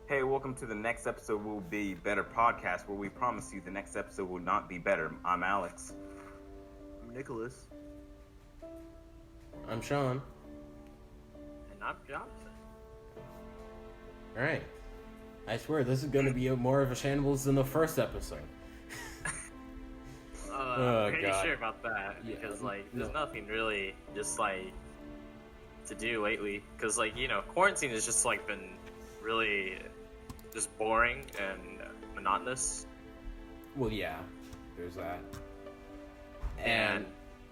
Hey, welcome to the next episode will be better podcast where we promise you the next episode will not be better. I'm Alex. I'm Nicholas. I'm Sean. And I'm Jonathan. Alright. I swear, this is going to be more of a shambles than the first episode. I'm pretty sure about that because there's nothing really just to do lately because quarantine has just been really just boring and monotonous. Well, yeah, there's that. And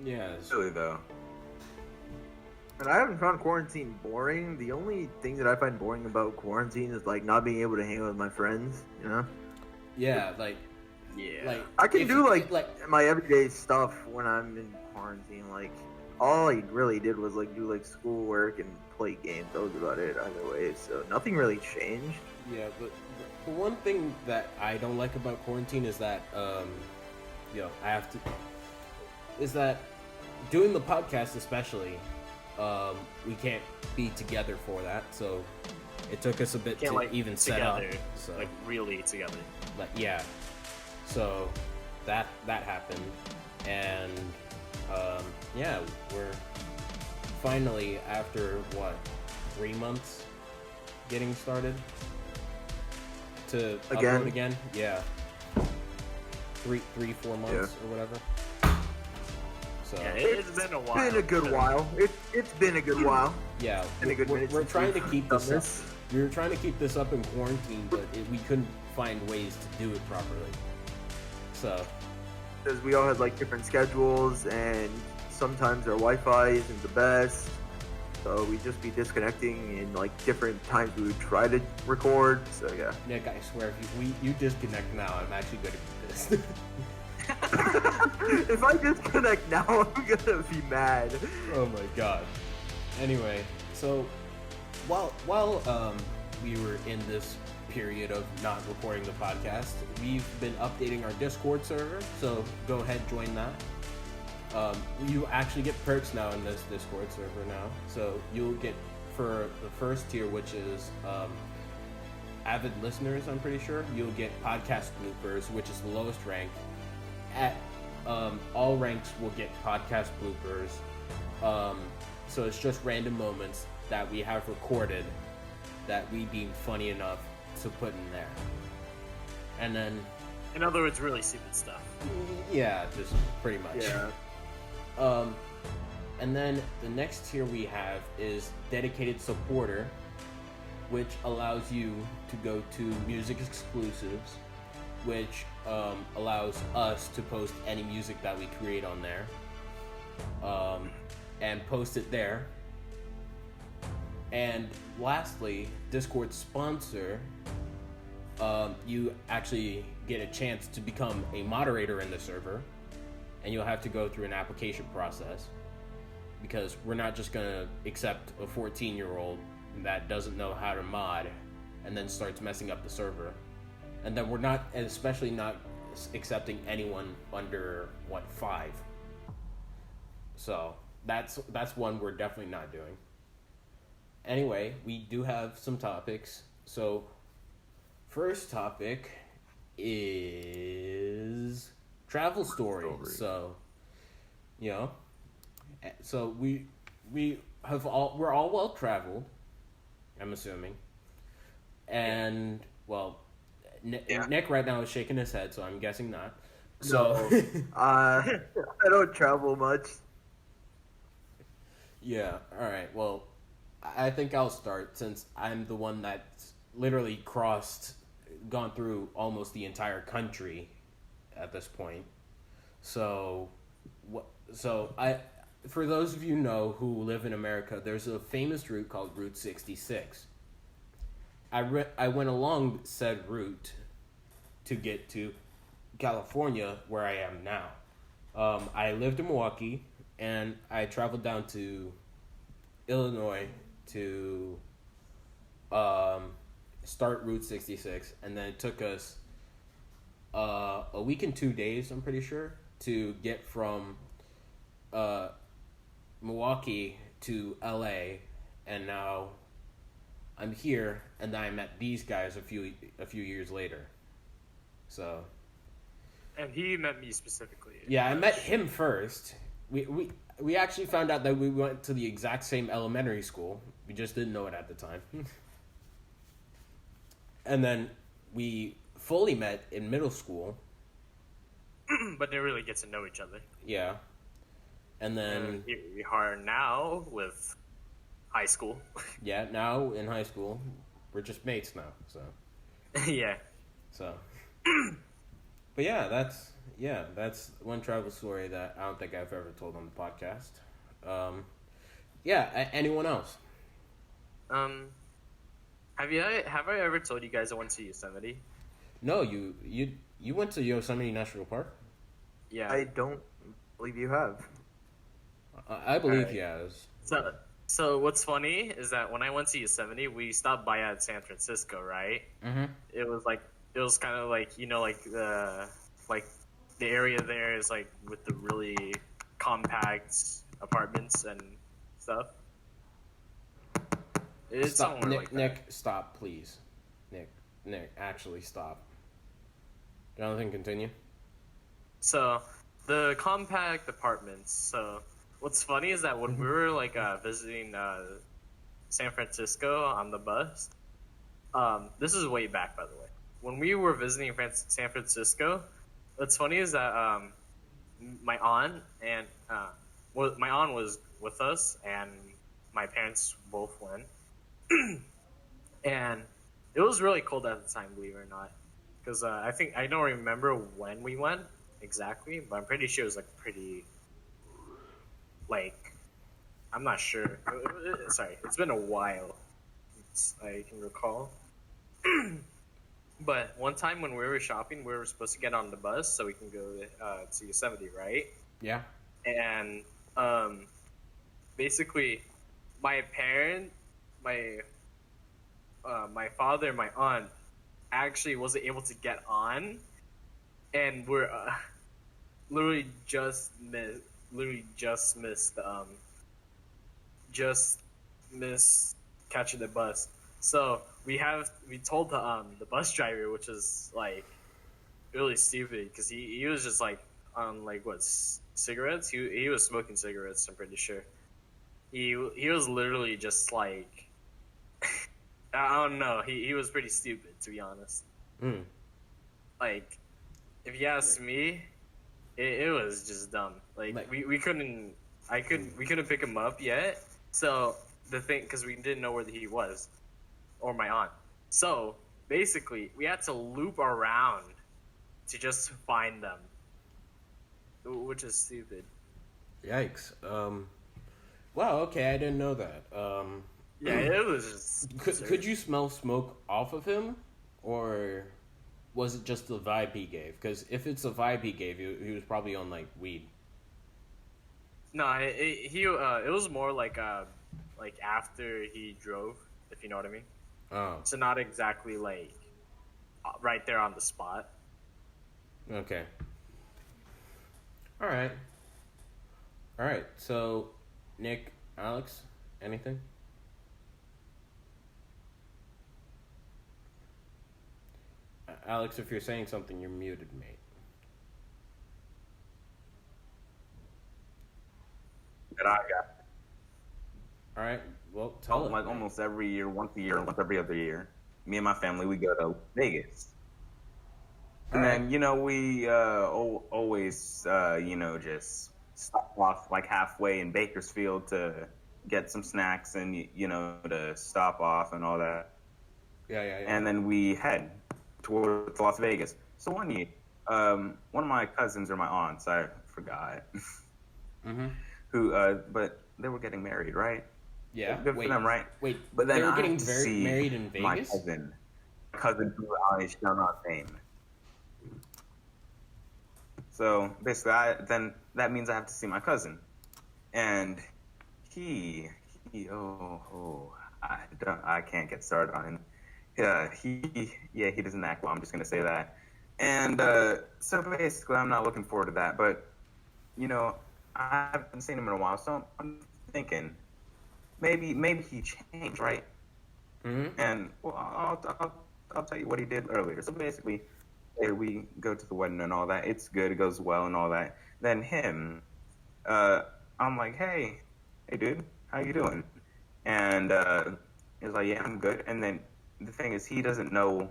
yeah, Really though. And I haven't found quarantine boring. The only thing that I find boring about quarantine is not being able to hang out with my friends. yeah, I can do my everyday stuff when I'm in quarantine. All I really did was do schoolwork and play games. That was about it either way. So nothing really changed. yeah, but the one thing that I don't like about quarantine is that is that doing the podcast especially, we can't be together for that, so it took us a bit to even set up. So really together. Yeah, so that happened, and we're finally after 3 months getting started to upload again. Yeah, 3-4 months or whatever. So yeah, it's been a while. It's been a good while. It's been a good while. Yeah, we're trying to keep this up. We were trying to keep this up in quarantine, but we couldn't find ways to do it properly. So because we all had different schedules, and sometimes our Wi-Fi isn't the best, so we'd just be disconnecting in different times we would try to record. So yeah. Nick, I swear, if you disconnect now, I'm actually going to be pissed. If I disconnect now, I'm gonna be mad. Oh my god. Anyway, so while we were in this period of not recording the podcast, we've been updating our Discord server, so go ahead, join that. You actually get perks now in this Discord server now. So you'll get, for the first tier, which is avid listeners, I'm pretty sure, you'll get podcast bloopers, which is the lowest rank. At all ranks will get podcast bloopers. So it's just random moments that we have recorded that we deem funny enough to put in there. And then, in other words, really stupid stuff. Yeah, just pretty much. Yeah. And then the next tier we have is dedicated supporter, which allows you to go to music exclusives, which allows us to post any music that we create on there, and post it there. And lastly, Discord sponsor, you actually get a chance to become a moderator in the server, and you'll have to go through an application process, because we're not just going to accept a 14-year-old that doesn't know how to mod and then starts messing up the server. And then we're not, especially not accepting anyone under 5. So that's one we're definitely not doing. Anyway, we do have some topics. So first topic is travel stories. So so we're all well traveled, I'm assuming. And Nick right now is shaking his head, so I'm guessing not. So no, I don't travel much. Yeah, alright, well, I think I'll start, since I'm the one that's literally gone through almost the entire country at this point. So for those of you who live in America, there's a famous route called Route 66. I went along said route to get to California, where I am now. I lived in Milwaukee, and I traveled down to Illinois to start Route 66, and then it took us a week and 2 days, I'm pretty sure, to get from Milwaukee to LA, and now I'm here, and then I met these guys a few years later. So. And he met me specifically. Yeah, I met him first. We actually found out that we went to the exact same elementary school. We just didn't know it at the time. And then we fully met in middle school. But didn't really get to know each other. Yeah. And then... here we are now with high school. Yeah, now in high school. We're just mates now, so... Yeah. So... But that's one travel story that I don't think I've ever told on the podcast. Anyone else? Have I ever told you guys I went to Yosemite? No, you went to Yosemite National Park? Yeah. I don't believe you have. I believe he has. So what's funny is that when I went to Yosemite, we stopped by at San Francisco, right? Mm-hmm. It was kind of like, the area there is like with the really compact apartments and stuff. It's Stop, somewhere Nick. like that. Nick, stop, please. Nick, actually stop. Jonathan, continue. So the compact apartments. So what's funny is that when we were visiting San Francisco on the bus, this is way back, by the way. When we were visiting San Francisco, what's funny is that my aunt was with us, and my parents both went, and it was really cold at the time, believe it or not, because I don't remember when we went exactly, but I'm pretty sure it was I'm not sure. Sorry, it's been a while. I can recall. But one time when we were shopping, we were supposed to get on the bus so we can go to Yosemite, right? Yeah. And basically, my father and my aunt actually wasn't able to get on, and we're literally just missed catching the bus. So we told the bus driver, which is like really stupid, because he was just like on cigarettes. He was smoking cigarettes, I'm pretty sure. He was literally just like I don't know. He was pretty stupid, to be honest. Mm. Like, if you ask me, it was just dumb. We couldn't pick him up yet. So the thing, because we didn't know where he was, or my aunt. So basically, we had to loop around to just find them, which is stupid. Yikes. Wow. Okay, I didn't know that. Yeah, it was just. Could you smell smoke off of him, or was it just the vibe he gave? Because if it's the vibe he gave, he was probably on weed. No, it was more like after he drove, if you know what I mean. Oh. So not exactly right there on the spot. Okay. All right. So, Nick, Alex, anything? Alex, if you're saying something, you're muted, mate. That I got. All right. Well, tell it. Almost every year, once a year, once every other year, me and my family, we go to Vegas. And then, we always, just stop off halfway in Bakersfield to get some snacks and, to stop off and all that. Yeah. And then we head towards Las Vegas. So one year, one of my cousins or my aunts, I forgot, mm-hmm. but they were getting married, right? Yeah. Good for them, right? Wait, but then they were getting married in Vegas? My cousin who I shall not name. So basically, then that means I have to see my cousin, and he I can't get started on him. He doesn't act well. I'm just gonna say that. And so basically, I'm not looking forward to that. But I haven't seen him in a while, so I'm thinking maybe he changed, right? Mm-hmm. And well, I'll tell you what he did earlier. So basically, we go to the wedding and all that. It's good. It goes well and all that. Then I'm like, hey, dude, how you doing? And he's like, yeah, I'm good. And then the thing is, he doesn't know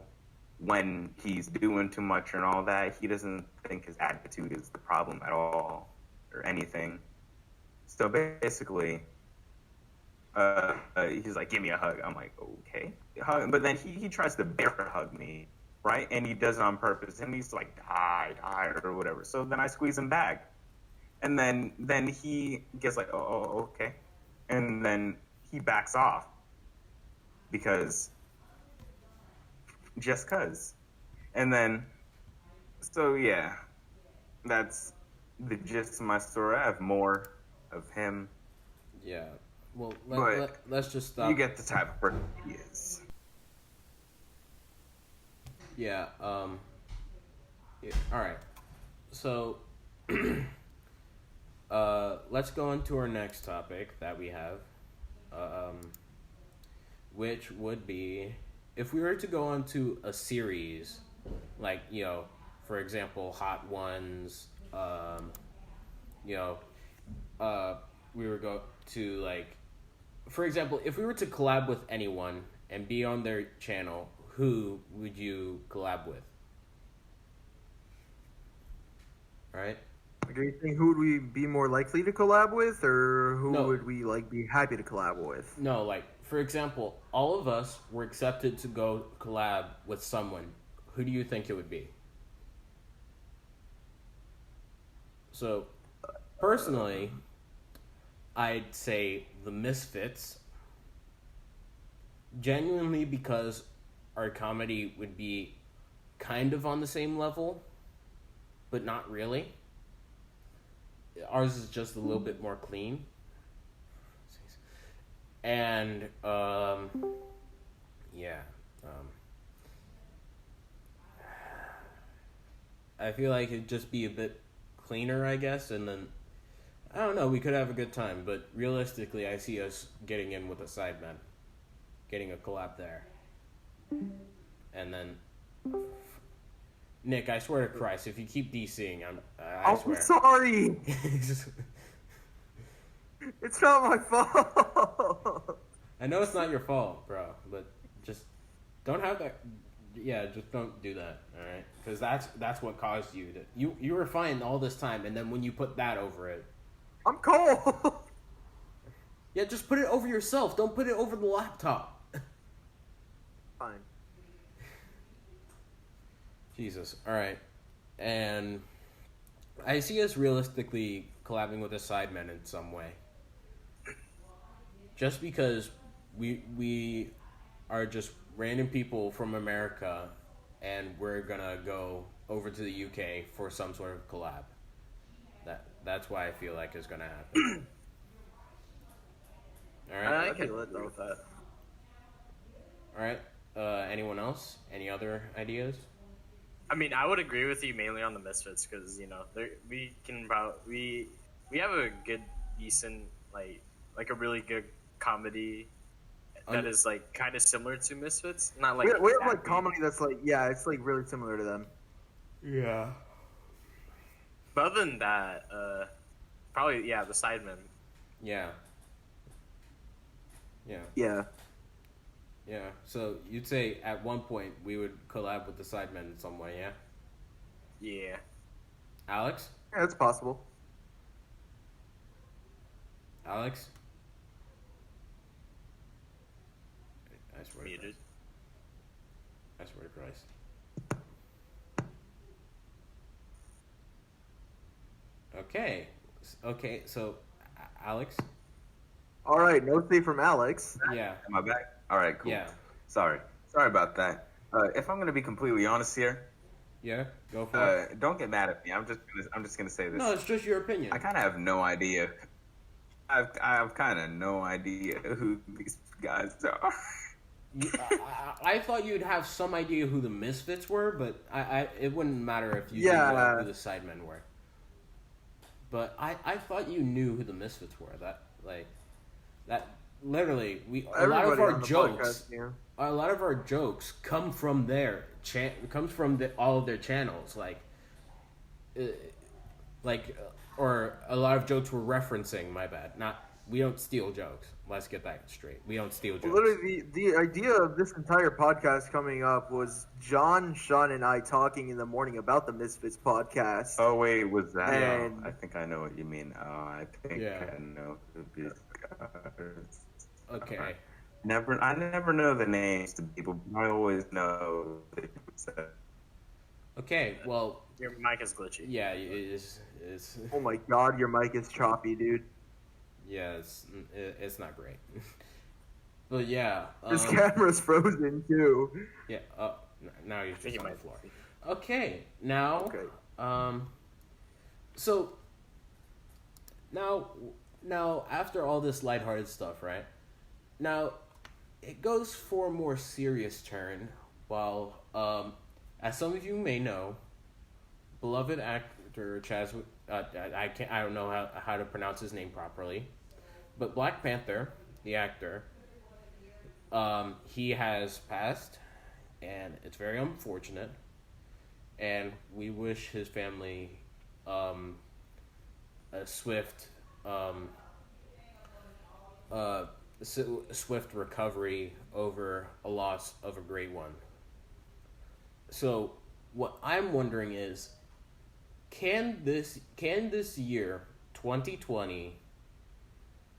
when he's doing too much and all that. He doesn't think his attitude is the problem at all or anything. So basically, he's like, give me a hug. I'm like, okay. But then he tries to bear hug me, right? And he does it on purpose. And he's like, die, or whatever. So then I squeeze him back. And then he gets like, oh, okay. And then he backs off. Just cause. And then, so yeah, that's the gist of my story. I have more of him. Yeah. Well, let's just stop. You get the type of person he is. Yeah. Yeah, all right. So, let's go into our next topic that we have, which would be if we were to go into a series, like for example, Hot Ones. We would go to for example, if we were to collab with anyone and be on their channel, who would you collab with? Right? Do you think who would we be more likely to collab with, or who would we be happy to collab with? No, for example, all of us were accepted to go collab with someone. Who do you think it would be? So, personally, I'd say the Misfits. Genuinely because our comedy would be kind of on the same level, but not really. Ours is just a little bit more clean. And, I feel like it'd just be a bit cleaner, I guess, and then I don't know, we could have a good time, but realistically I see us getting in with a Sidemen, getting a collab there. And then Nick, I swear to Christ, if you keep DCing, I swear. I'm sorry. It's not my fault. I know it's not your fault, bro, but just don't have that. Yeah, just don't do that, all right? Because that's what caused you to. You were fine all this time, and then when you put that over it, I'm cold. Yeah, just put it over yourself. Don't put it over the laptop. Fine. Jesus. All right, and I see us realistically collabing with a Sidemen in some way. Just because we are just random people from America, and we're gonna go over to the UK for some sort of collab. That's why I feel like it's gonna happen. All right. I can live with that. All right. Anyone else? Any other ideas? I mean, I would agree with you mainly on the Misfits because we have a good, decent like a really good comedy that is kind of similar to Misfits. Not like we have comedy that's it's really similar to them. Yeah. But other than that, probably the Sidemen. Yeah. Yeah. Yeah. Yeah. So you'd say at one point we would collab with the Sidemen in some way, yeah? Yeah. Alex? Yeah, it's possible. Alex? I swear to Christ. I swear to Christ. Okay, so Alex? All right, no say from Alex. Yeah. Am I back? All right, cool. Yeah. Sorry about that. If I'm gonna be completely honest here, yeah, go for it. Don't get mad at me. I'm just gonna say this. No, it's just your opinion. I kind of have no idea. I've kind of no idea who these guys are. I thought you'd have some idea who the Misfits were, but it wouldn't matter if you knew who the Sidemen were. But I thought you knew who the Misfits were. literally, a lot Everybody of our on the jokes, podcast, yeah. a lot of our jokes come from comes from all of their channels, uh, or a lot of jokes we're referencing. My bad. Not we don't steal jokes. Let's get that straight. We don't steal jokes. Literally, the idea of this entire podcast coming up was John, Sean, and I talking in the morning about the Misfits podcast. Oh wait, was that? And- I think I know what you mean. I think I know who these guys. Okay. I never know the names to people, but I always know. Okay. Well, Your mic is glitchy. yeah, it's Oh my god, your mic is choppy, dude. yeah, it's not great. But yeah, This camera's frozen too. yeah. Now you're just on the floor. Be. Okay. Now. Okay. So. Now after all this lighthearted stuff, right? Now, it goes for a more serious turn. While, as some of you may know, beloved actor Chaz, I don't know how to pronounce his name properly, but Black Panther, the actor, he has passed, and it's very unfortunate. And we wish his family a swift recovery over a loss of a great one. So what I'm wondering is, can this year 2020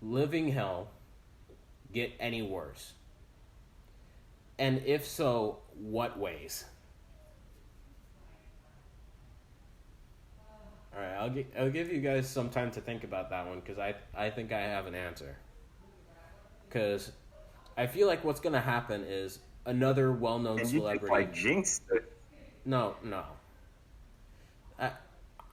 living hell get any worse? And if so, what ways? All right, I'll give you guys some time to think about that one, because I think I have an answer. Because I feel like what's gonna happen is another well-known And celebrity. you just like jinxed it. No.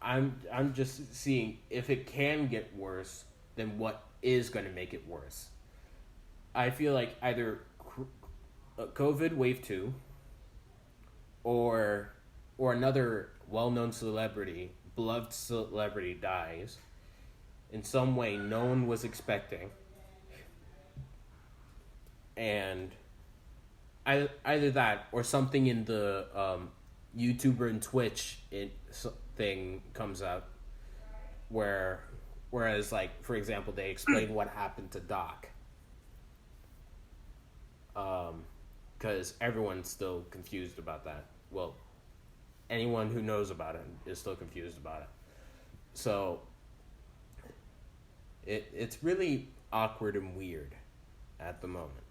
I'm just seeing if it can get worse, then what is gonna make it worse. I feel like either COVID wave 2, or another well-known celebrity, beloved celebrity dies in some way no one was expecting, and either that or something in the YouTuber and Twitch thing comes out whereas like, for example, they explain what happened to Doc, because everyone's still confused about that. Well, anyone who knows about it is still confused about it. So it's really awkward and weird at the moment.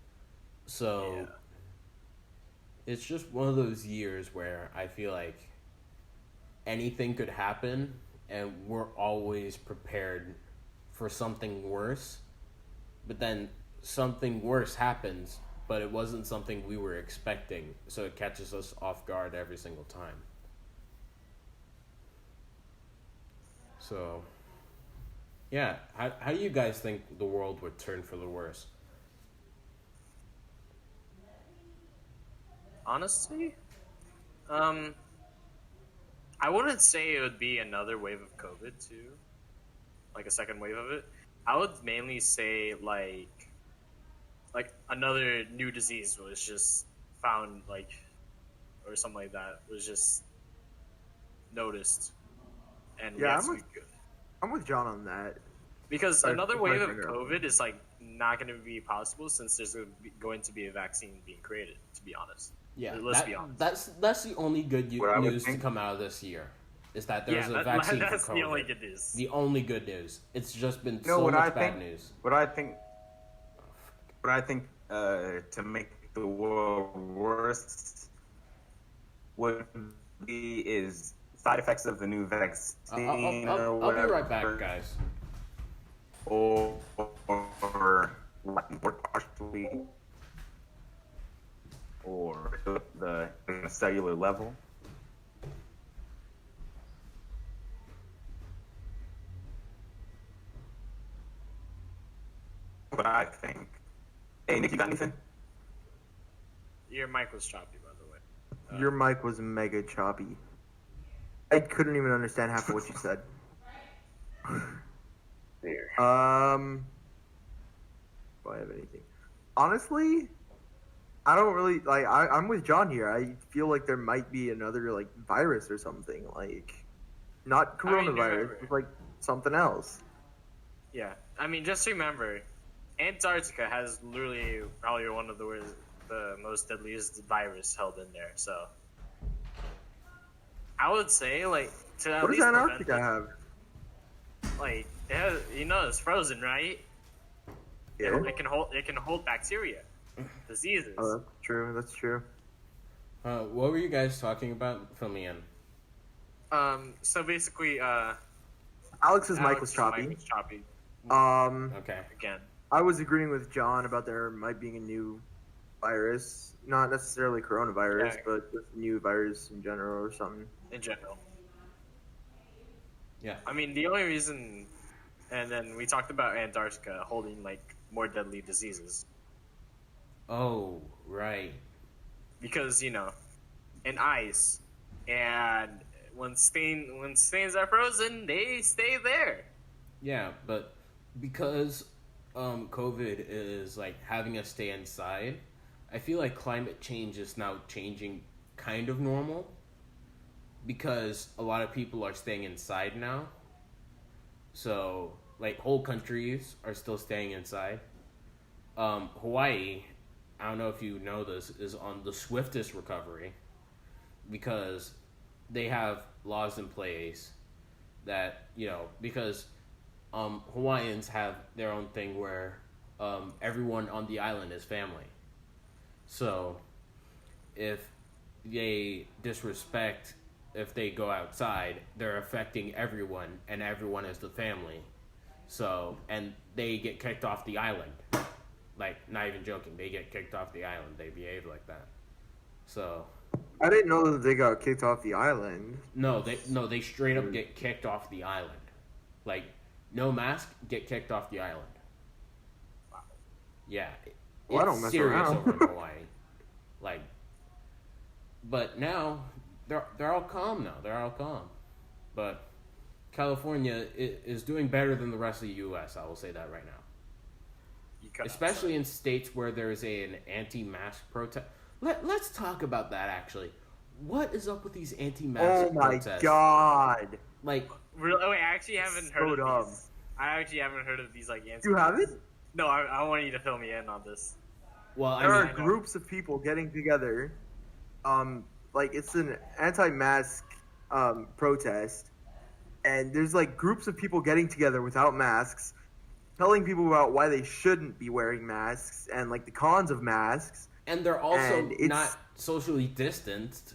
So Yeah. It's just one of those years where I feel like anything could happen, and we're always prepared for something worse. But then something worse happens, but it wasn't something we were expecting, so it catches us off guard every single time. So, yeah, how do you guys think the world would turn for the worse? Honestly, I wouldn't say it would be another wave of COVID too, like a second wave of it. I would mainly say like another new disease was just found, like, or something like that was just noticed, and Yeah, good. I'm with John on that. Because Sorry, another I'm wave trying of to figure out. COVID is like not going to be possible since there's going to be a vaccine being created. To be honest. Yeah, Let's be honest. That's the only good What I would news to think- come out of this year, is that there's Yeah, a vaccine that's for COVID. the only good news. The only good news. It's just been You know so what much I bad think? news. What I think to make the world worse would be is side effects of the new vaccine or I'll whatever. be right back, guys. Or partially, or the cellular level. What I think. Hey, Nick, you got anything? Your mic was choppy, by the way. Your mic was mega choppy. I couldn't even understand half of what you said. There. Well, if I have anything. Honestly, I don't really like. I'm with John here. I feel like there might be another like virus or something, like not coronavirus, but like something else. Yeah, I mean, just remember, Antarctica has literally probably one of the most deadliest virus held in there. So I would say, like, to at What least does Antarctica have? Like, it has, it's frozen, right? Yeah. It can hold bacteria, diseases. Oh, that's true. That's true. What were you guys talking about? Fill me in. So basically, Alex's mic was choppy. Okay. Again. I was agreeing with John about there might being a new virus, not necessarily coronavirus, but just a new virus in general or something. In general. Yeah. I mean, the only reason, and then we talked about Antarctica holding like more deadly diseases. Oh, right. Because in ice, and when stains are frozen, they stay there. Yeah, but because COVID is like having us stay inside, I feel like climate change is now changing kind of normal because a lot of people are staying inside now. So like whole countries are still staying inside. Hawaii, I don't know if you know this, is on the swiftest recovery because they have laws in place that, because Hawaiians have their own thing where everyone on the island is family. So if they disrespect, if they go outside, they're affecting everyone, and everyone is the family. So, and they get kicked off the island. Like, not even joking, they get kicked off the island. They behave like that. So I didn't know that they got kicked off the island. No, they straight up get kicked off the island. Like, no mask, get kicked off the island. Wow. Yeah, well, I don't mess serious around. over in Hawaii. Like, but now they're all calm now. They're all calm. But California is doing better than the rest of the U.S. I will say that right now. Especially in states where there's an anti-mask protest. Let's talk about that, actually. What is up with these anti-mask protests? Oh my god! Like, really? I actually haven't heard of these. I actually haven't heard of these, like, anti-mask. You haven't? No, I want you to fill me in on this. well, There are groups of people getting together. Like, it's an anti-mask protest, and there's like groups of people getting together without masks, telling people about why they shouldn't be wearing masks and like the cons of masks. And they're also not socially distanced.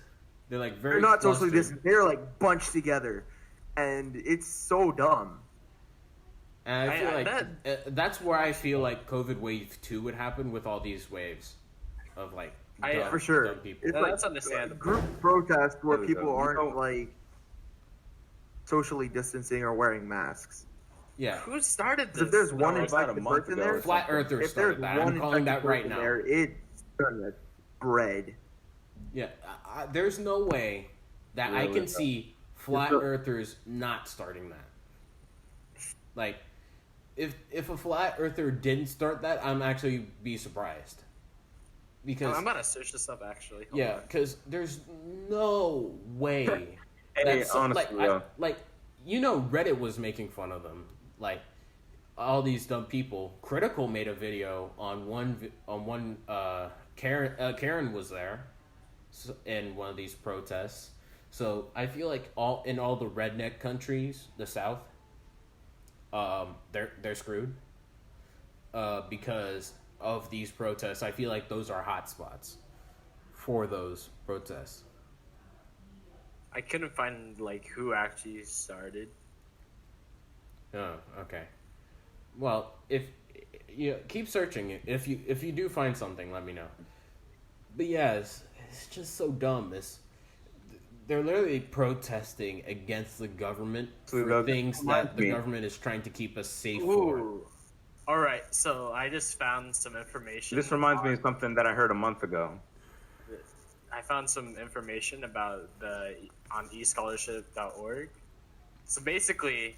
They're like very. They're not socially clustered. distant. They're like bunched together, and it's so dumb. And I feel that's where I feel like COVID wave 2 would happen with all these waves of like dumb, for sure. dumb people. It's That's like understandable. group protests where people aren't like socially distancing or wearing masks. Yeah. Who started this? If there's one about a infected month person ago. there, Flat Earthers if there's started that. one I'm calling that infected right person now. there, it's gonna spread. Yeah. There's no way that I can see Flat Earthers not starting that. Like, if a Flat Earther didn't start that, I'm actually be surprised. Because I'm about to search this up, actually. Hold yeah, on. because there's no way. Hey, honestly, Reddit was making fun of them. Like, all these dumb people. Critical made a video on one. Karen was there in one of these protests. So I feel like all the redneck countries, the South, they're screwed because of these protests. I feel like those are hot spots for those protests. I couldn't find like who actually started. Oh, okay. Well, if you keep searching, if you do find something, let me know. But yeah, it's just so dumb. They're literally protesting against the government for things that the government is trying to keep us safe for. All right, so I just found some information. This reminds me of something that I heard a month ago. I found some information about on escholarship.org. So basically,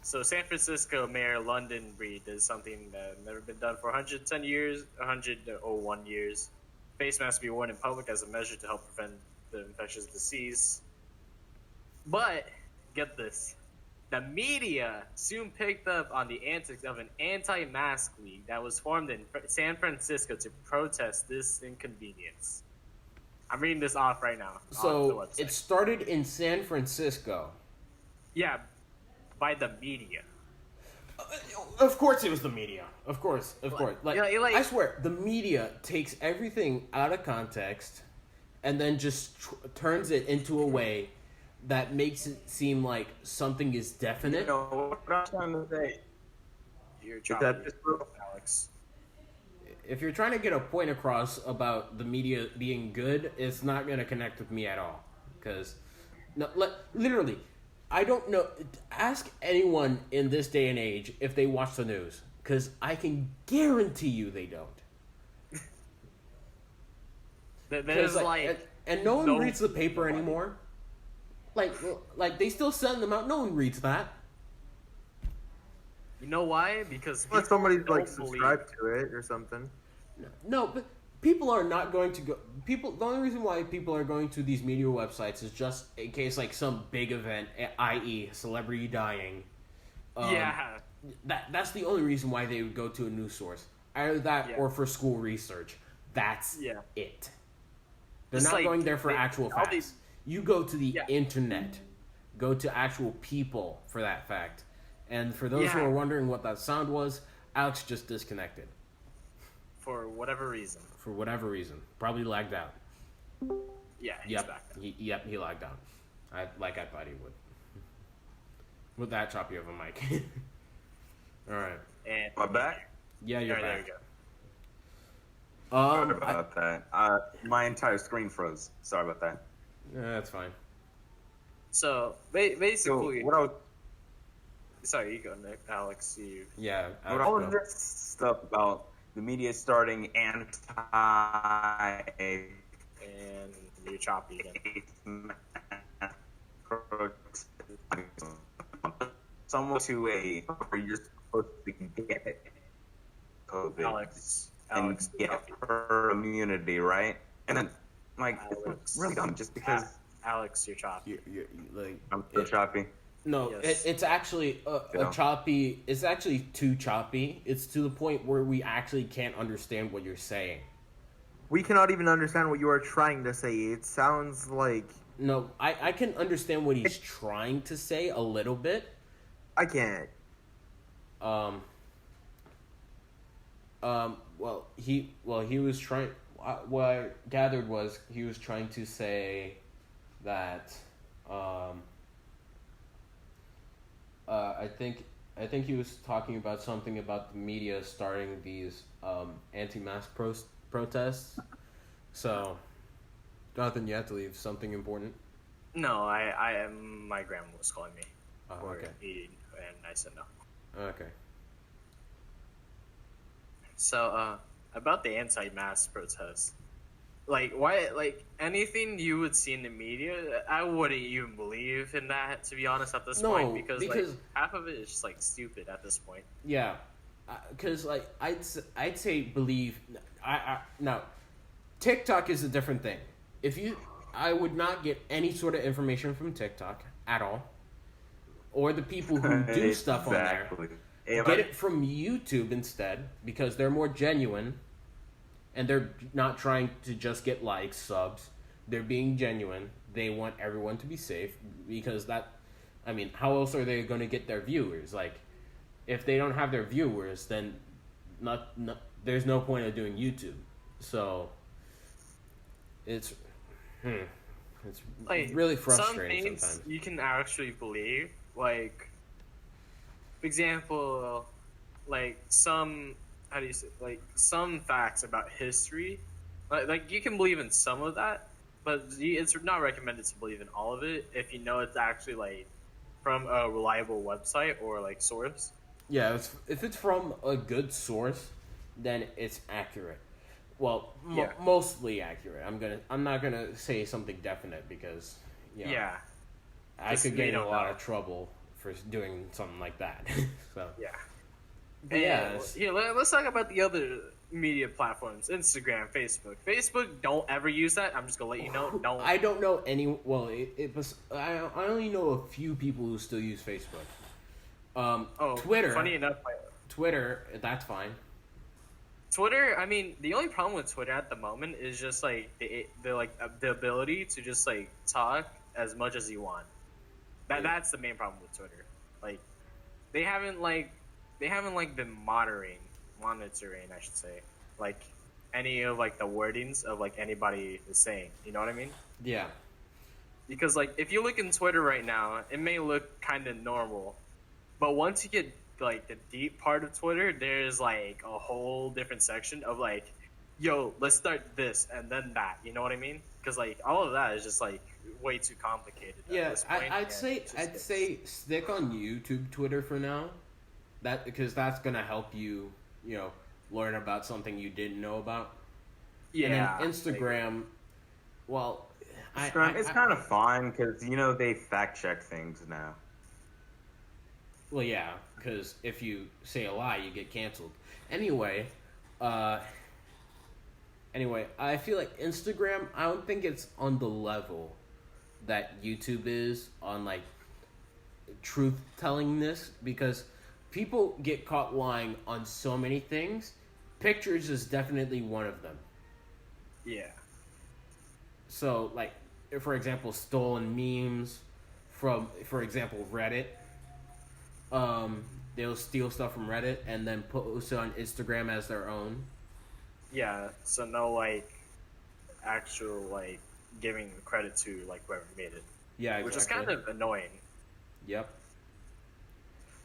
So San Francisco Mayor London Breed did something that had never been done for 110 years, 101 years. Face masks be worn in public as a measure to help prevent the infectious disease. But, get this. The media soon picked up on the antics of an anti-mask league that was formed in San Francisco to protest this inconvenience. I'm reading this off right now. So, it started in San Francisco. Yeah, by the media. Of course it was the media. Of course. Like, I swear, the media takes everything out of context and then just turns it into a way that makes it seem like something is definite. You know what I'm trying to say? You're trying to Alex. If you're trying to get a point across about the media being good, it's not going to connect with me at all. Because, literally, I don't know. Ask anyone in this day and age if they watch the news. Because I can guarantee you they don't. There's and no one reads the paper anymore. Like they still send them out. No one reads that. You know why? Because somebody's subscribed to it or something. No, but people are not going to go. The only reason why people are going to these media websites is just in case like some big event, i.e., celebrity dying. Yeah. That's the only reason why they would go to a news source. Either that or for school research. That's it. They're not going there for actual facts. You go to the internet. Go to actual people for that fact. And for those who are wondering what that sound was, Alex just disconnected. For whatever reason. Probably lagged out. Yeah, he's back now. He lagged out. I thought he would. With that choppy of a mic. Alright. And am I back? Yeah, you're back. There we go. Sorry about that. My entire screen froze. Sorry about that. That's fine. So, basically... So, sorry, you go, Nick. Alex, you... Yeah. All of this stuff about the media starting anti... And you're choppy again. Someone to a... where you're supposed to get COVID. Alex and get her immunity, right? And then, it's really dumb just because... Alex, you're choppy. I'm so choppy. No, it's actually a choppy. It's actually too choppy. It's to the point where we actually can't understand what you're saying. We cannot even understand what you are trying to say. It sounds like... No, I can understand what he's trying to say a little bit. I can't. He was trying... What I gathered was he was trying to say that... I think he was talking about something about the media starting these anti-mask protests. So, Jonathan, you have to leave. Something important? No, my grandma was calling me. Oh, okay. And I said no. Okay. So, about the anti-mask protests. Why, anything you would see in the media, I wouldn't even believe in that, to be honest, at this point. Because half of it is just, stupid at this point. Yeah. Because, I'd say believe... Now, TikTok is a different thing. I would not get any sort of information from TikTok at all. Or the people who do stuff on there. Get it from YouTube instead, because they're more genuine. And they're not trying to just get likes, subs. They're being genuine. They want everyone to be safe. Because how else are they going to get their viewers? If they don't have their viewers, then there's no point of doing YouTube. So, it's really frustrating some sometimes. You can actually believe. For example, some... How do you say, some facts about history, you can believe in some of that, but it's not recommended to believe in all of it if you know it's actually, from a reliable website or, source. Yeah, if it's from a good source, then it's accurate. Well, mostly accurate. I'm not gonna say something definite because, I could get in a lot of trouble for doing something like that. So let's talk about the other media platforms: Instagram, Facebook. Facebook, don't ever use that. I'm just gonna let you know. Don't. I don't know any. Well, it was. I only know a few people who still use Facebook. Twitter. Funny enough, Twitter. That's fine. Twitter. I mean, the only problem with Twitter at the moment is just like the ability to just like talk as much as you want. That's the main problem with Twitter. Like, they haven't been monitoring, I should say, like any of like the wordings of like anybody is saying. You know what I mean? Yeah. Because like if you look in Twitter right now, it may look kind of normal, but once you get like the deep part of Twitter, there's like a whole different section of like, yo, let's start this and then that. You know what I mean? Because like all of that is just like way too complicated. Yeah, I'd say stick on YouTube, Twitter for now. Because that's gonna help you, learn about something you didn't know about. Yeah. And then Instagram, well, it's kind of fun because they fact check things now. Well, yeah, because if you say a lie, you get canceled. Anyway, I feel like Instagram, I don't think it's on the level that YouTube is on like truth tellingness, because people get caught lying on so many things. Pictures is definitely one of them. Yeah. So, like, for example, stolen memes from, for example, Reddit. They'll steal stuff from Reddit and then post it on Instagram as their own. Yeah, so no, like, actual, like, giving credit to, like, whoever made it. Yeah, exactly. Which is kind of annoying. Yep.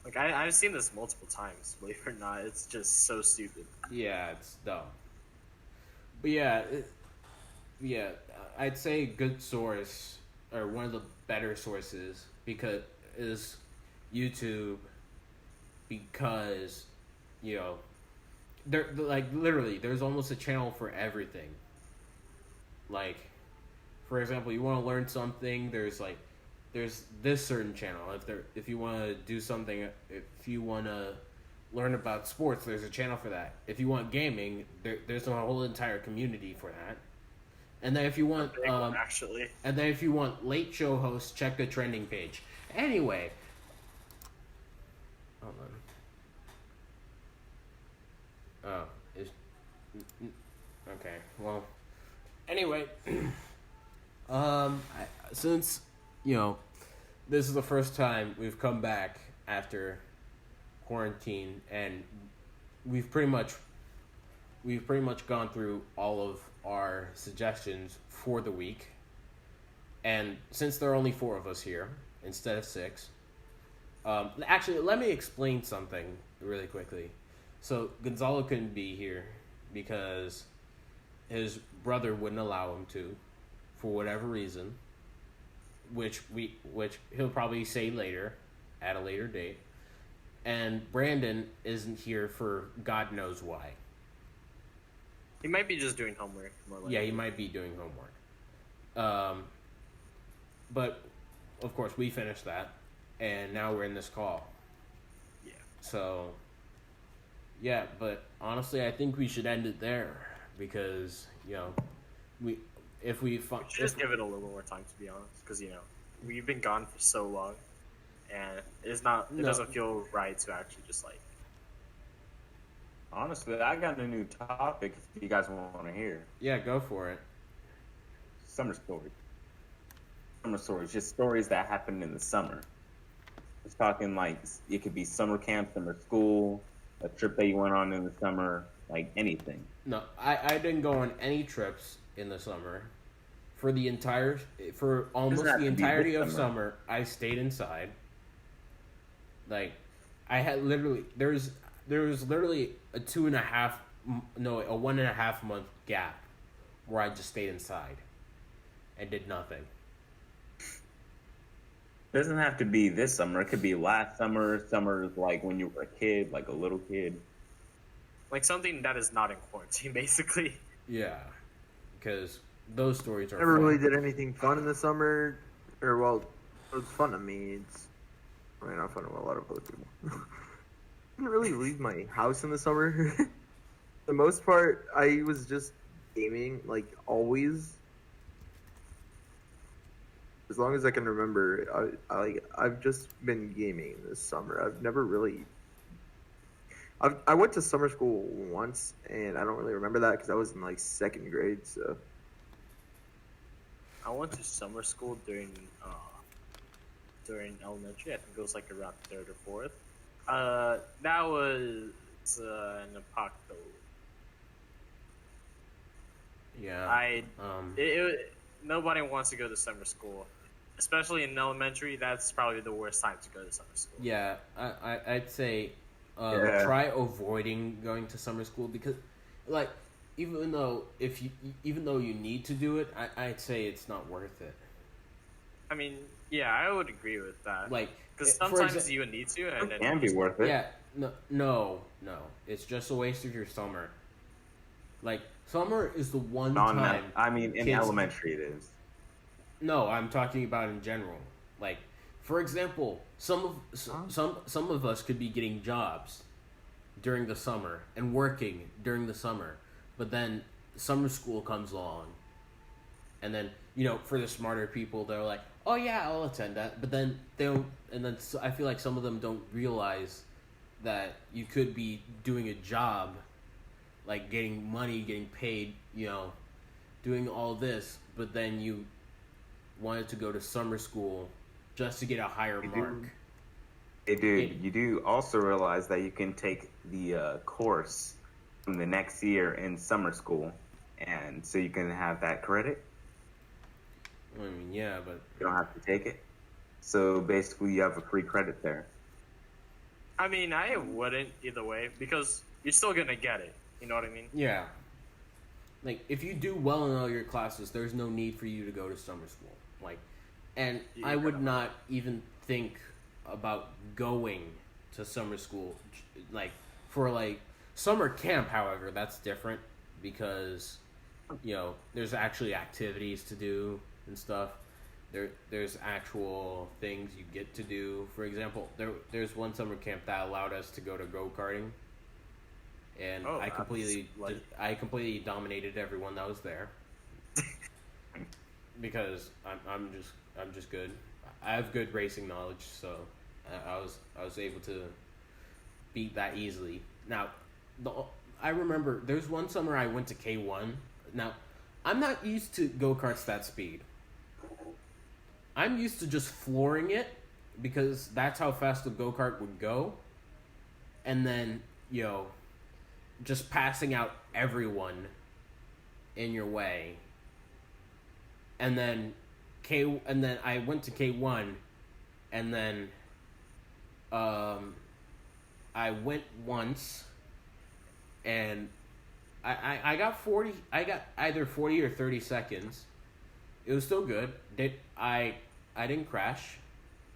Like, I've seen this multiple times, believe it or not. It's just so stupid. Yeah, it's dumb. But yeah, I'd say a good source, or one of the better sources, is YouTube, because, there, like, literally, there's almost a channel for everything. Like, for example, you want to learn something, there's this certain channel. If you want to do something, if you want to learn about sports, there's a channel for that. If you want gaming, there's a whole entire community for that. And then if you want, and then if you want late show hosts, check the trending page. Anyway, hold on. Oh, okay. Well, anyway, since this is the first time we've come back after quarantine, and we've pretty much gone through all of our suggestions for the week. And since there are only 4 of us here instead of 6, actually, let me explain something really quickly. So Gonzalo couldn't be here because his brother wouldn't allow him to, for whatever reason, which he'll probably say later, at a later date. And Brandon isn't here for God knows why. He might be just doing homework. More likely. Yeah, he might be doing homework. But of course, we finished that, and now we're in this call. Yeah. So, yeah, but honestly, I think we should end it there, because we just give it a little more time, to be honest, because we've been gone for so long, and it doesn't feel right to actually just like. Honestly, I got a new topic if you guys want to hear. Yeah, go for it. Summer stories. Summer stories, just stories that happened in the summer. It's talking like it could be summer camp, summer school, a trip that you went on in the summer, like anything. No, I didn't go on any trips in the summer. For almost the entirety of summer, I stayed inside. Like, I had literally there was literally a 1.5 month gap where I just stayed inside and did nothing. It doesn't have to be this summer. It could be last summer. Summer like when you were a kid, like a little kid. Like something that is not in quarantine, basically. Yeah, because those stories are. Never really did anything fun in the summer, it was fun to me. It's I mean, I found a lot of other people. I didn't really leave my house in the summer. The most part, I was just gaming, like, always. As long as I can remember, I've just been gaming this summer. I've never really... I went to summer school once, and I don't really remember that because I was in, like, 2nd grade, so... I went to summer school during elementary. I think it was, like, around 3rd or 4th. That was an apocalypse. Yeah. Nobody wants to go to summer school, especially in elementary. That's probably the worst time to go to summer school. Yeah, I'd say try avoiding going to summer school because, like, even though you need to do it, I'd say it's not worth it. I mean, yeah, I would agree with that. Like, because sometimes you need to, and it can be worth it. Yeah, no, it's just a waste of your summer. Like, summer is the one time. I mean, in elementary it is. No, I'm talking about in general. Like, for example, some of us could be getting jobs during the summer and working during the summer, but then summer school comes along, and then for the smarter people, they're like, "Oh yeah, I'll attend that," but then they don't. And then I feel like some of them don't realize that you could be doing a job, like getting money, getting paid, doing all this, but then you wanted to go to summer school just to get a higher mark. Hey, dude, you do also realize that you can take the course from the next year in summer school, and so you can have that credit. I mean, yeah, but you don't have to take it. So basically, you have a free credit there. I mean, I wouldn't either way because you're still gonna get it. You know what I mean? Yeah. Like, if you do well in all your classes, there's no need for you to go to summer school. Like, and I would not even think about going to summer school. Like, for, like, summer camp, however, that's different because, there's actually activities to do and stuff. There's actual things you get to do. For example, there's one summer camp that allowed us to go to go-karting. And I completely dominated everyone that was there because I'm just good. I have good racing knowledge, so I was able to beat that easily. Now, I remember there's one summer I went to K1. Now, I'm not used to go-karts that speed. I'm used to just flooring it because that's how fast the go-kart would go, and then just passing out everyone in your way. And then I went to K1, and then I went once, and I got 40. I got either 40 or 30 seconds. It was still good. I didn't crash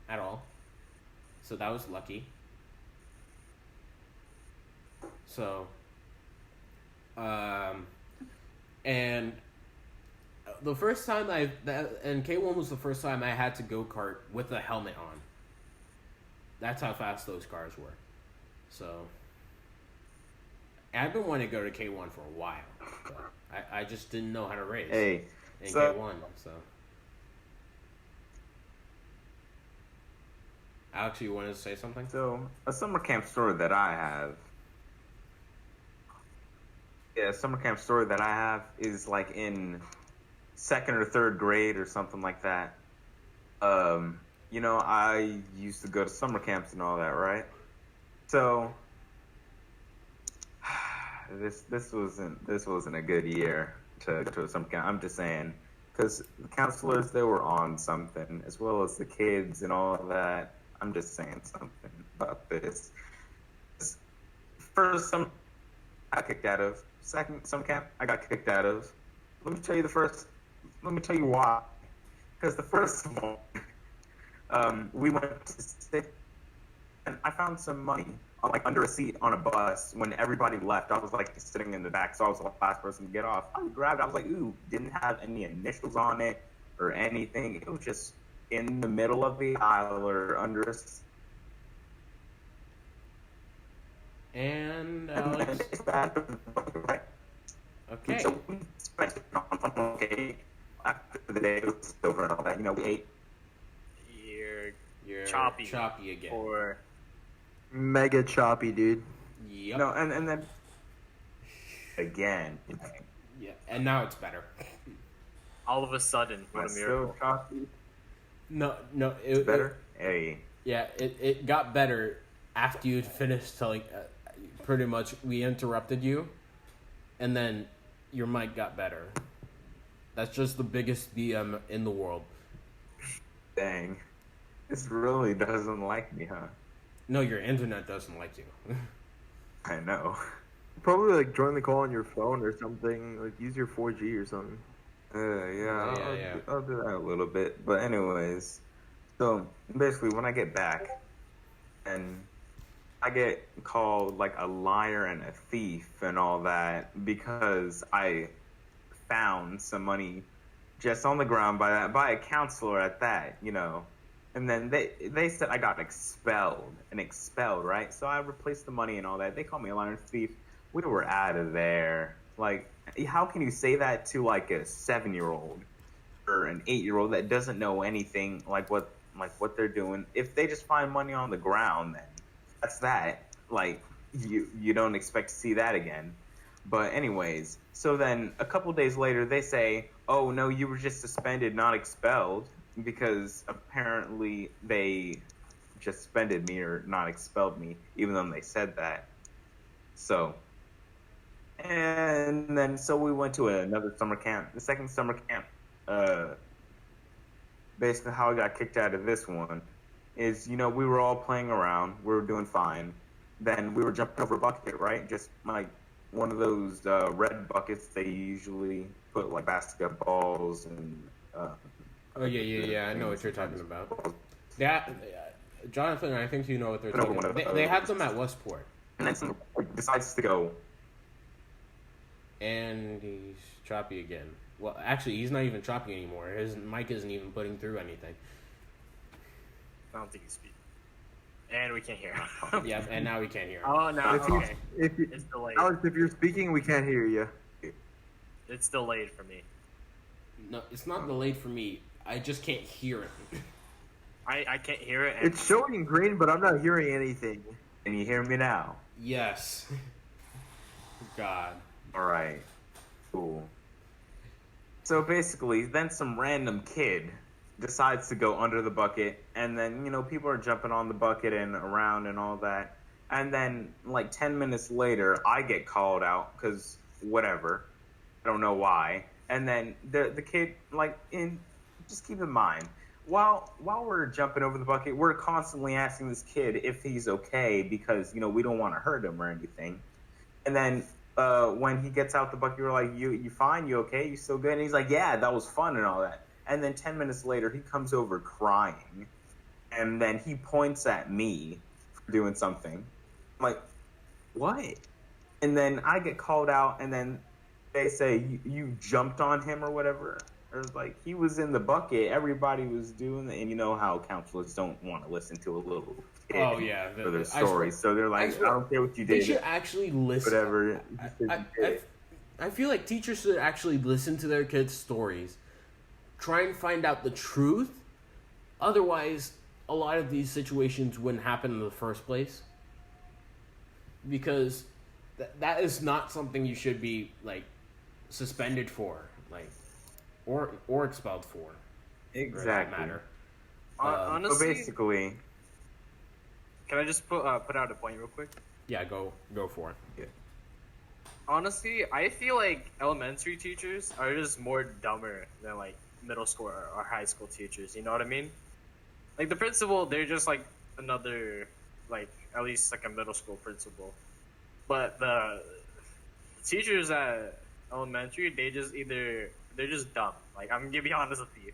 at all, so that was lucky. So. And the first time and K1 was the first time I had to go-kart with a helmet on. That's how fast those cars were. So, I've been wanting to go to K1 for a while. But I just didn't know how to race in K1. So, Alex, you wanted to say something? So, a summer camp story that I have. Yeah, summer camp story that I have is like in 2nd or 3rd grade or something like that. I used to go to summer camps and all that, right? So this wasn't a good year to go to a summer camp. I'm just saying, because the counselors, they were on something, as well as the kids and all of that. I'm just saying something about this. First summer I got kicked out of. Second summer camp I got kicked out of. Let me tell you why. Because the first one, we went to sit, and I found some money under a seat on a bus. When everybody left, I was like sitting in the back, so I was the last person to get off. I grabbed it. I was like, ooh, didn't have any initials on it or anything. It was just in the middle of the aisle or under And Alex. Okay. So we spent okay after the day was over and all that. We ate. You're choppy. Choppy again. Or Mega choppy, dude. Yep. No, and then again. Yeah, and now it's better. all of a sudden, what a miracle. Still choppy. No, It's better. Hey. Yeah, it got better after you'd finished telling. Pretty much, we interrupted you, and then your mic got better. That's just the biggest DM in the world. Dang. This really doesn't like me, huh? No, your internet doesn't like you. I know. Probably like join the call on your phone or something. Like use your 4G or something. Yeah. I'll do that a little bit. But anyways, so basically when I get back and I get called like a liar and a thief and all that because I found some money just on the ground by a counselor at that, And then they said I got expelled, right? So I replaced the money and all that. They called me a liar and thief. We were out of there. Like, how can you say that to like a 7-year-old or an 8-year-old that doesn't know anything like what they're doing? If they just find money on the ground, then that's that. Like, you don't expect to see that again. But anyways, so then a couple days later they say, "Oh no, you were just suspended, not expelled." Because apparently they just suspended me or not expelled me, even though they said that. So, and then so we went to another summer camp. The second summer camp, basically how I got kicked out of this one is, we were all playing around. We were doing fine. Then we were jumping over a bucket, right? Just like one of those red buckets they usually put like basketballs and... Oh yeah. I know what you're talking about. Yeah, Jonathan, I think you know what they're talking about. They have them at Westport. And then someone decides to go. And he's choppy again. Well, actually, he's not even choppy anymore. His mic isn't even putting through anything. I don't think he's speaking. And we can't hear him. Yeah, and now we can't hear him. Oh, no, okay. It's delayed. Alex, if you're speaking, we can't hear you. It's delayed for me. No, it's not delayed for me. I just can't hear it. I can't hear it. It's showing green, but I'm not hearing anything. Can you hear me now? Yes. God. All right. Cool. So basically, then some random kid decides to go under the bucket, and then, people are jumping on the bucket and around and all that. And then, like, 10 minutes later, I get called out, because whatever. I don't know why. And then the kid, just keep in mind, while we're jumping over the bucket, we're constantly asking this kid if he's okay, because, we don't want to hurt him or anything. And then when he gets out the bucket, we're like, you fine? You okay? You still good? And he's like, yeah, that was fun and all that. And then 10 minutes later, he comes over crying. And then he points at me for doing something. I'm like, what? And then I get called out, and then they say, you jumped on him or whatever. Or like, he was in the bucket. Everybody was doing it. And you know how counselors don't want to listen to a little kid for their stories. So they're like, I don't care what you did. They should actually listen. Whatever. I feel like teachers should actually listen to their kids' stories. Try and find out the truth. Otherwise, a lot of these situations wouldn't happen in the first place. Because that is not something you should be, suspended for, or expelled for. Exactly. For that matter. Honestly, so basically... Can I just put out a point real quick? Yeah, go for it. Yeah. Honestly, I feel like elementary teachers are just more dumber than, middle school or high school teachers, you know what I mean? Like, the principal, they're just, another, at least, a middle school principal. But the teachers at elementary, they're just dumb. I'm gonna be honest with you.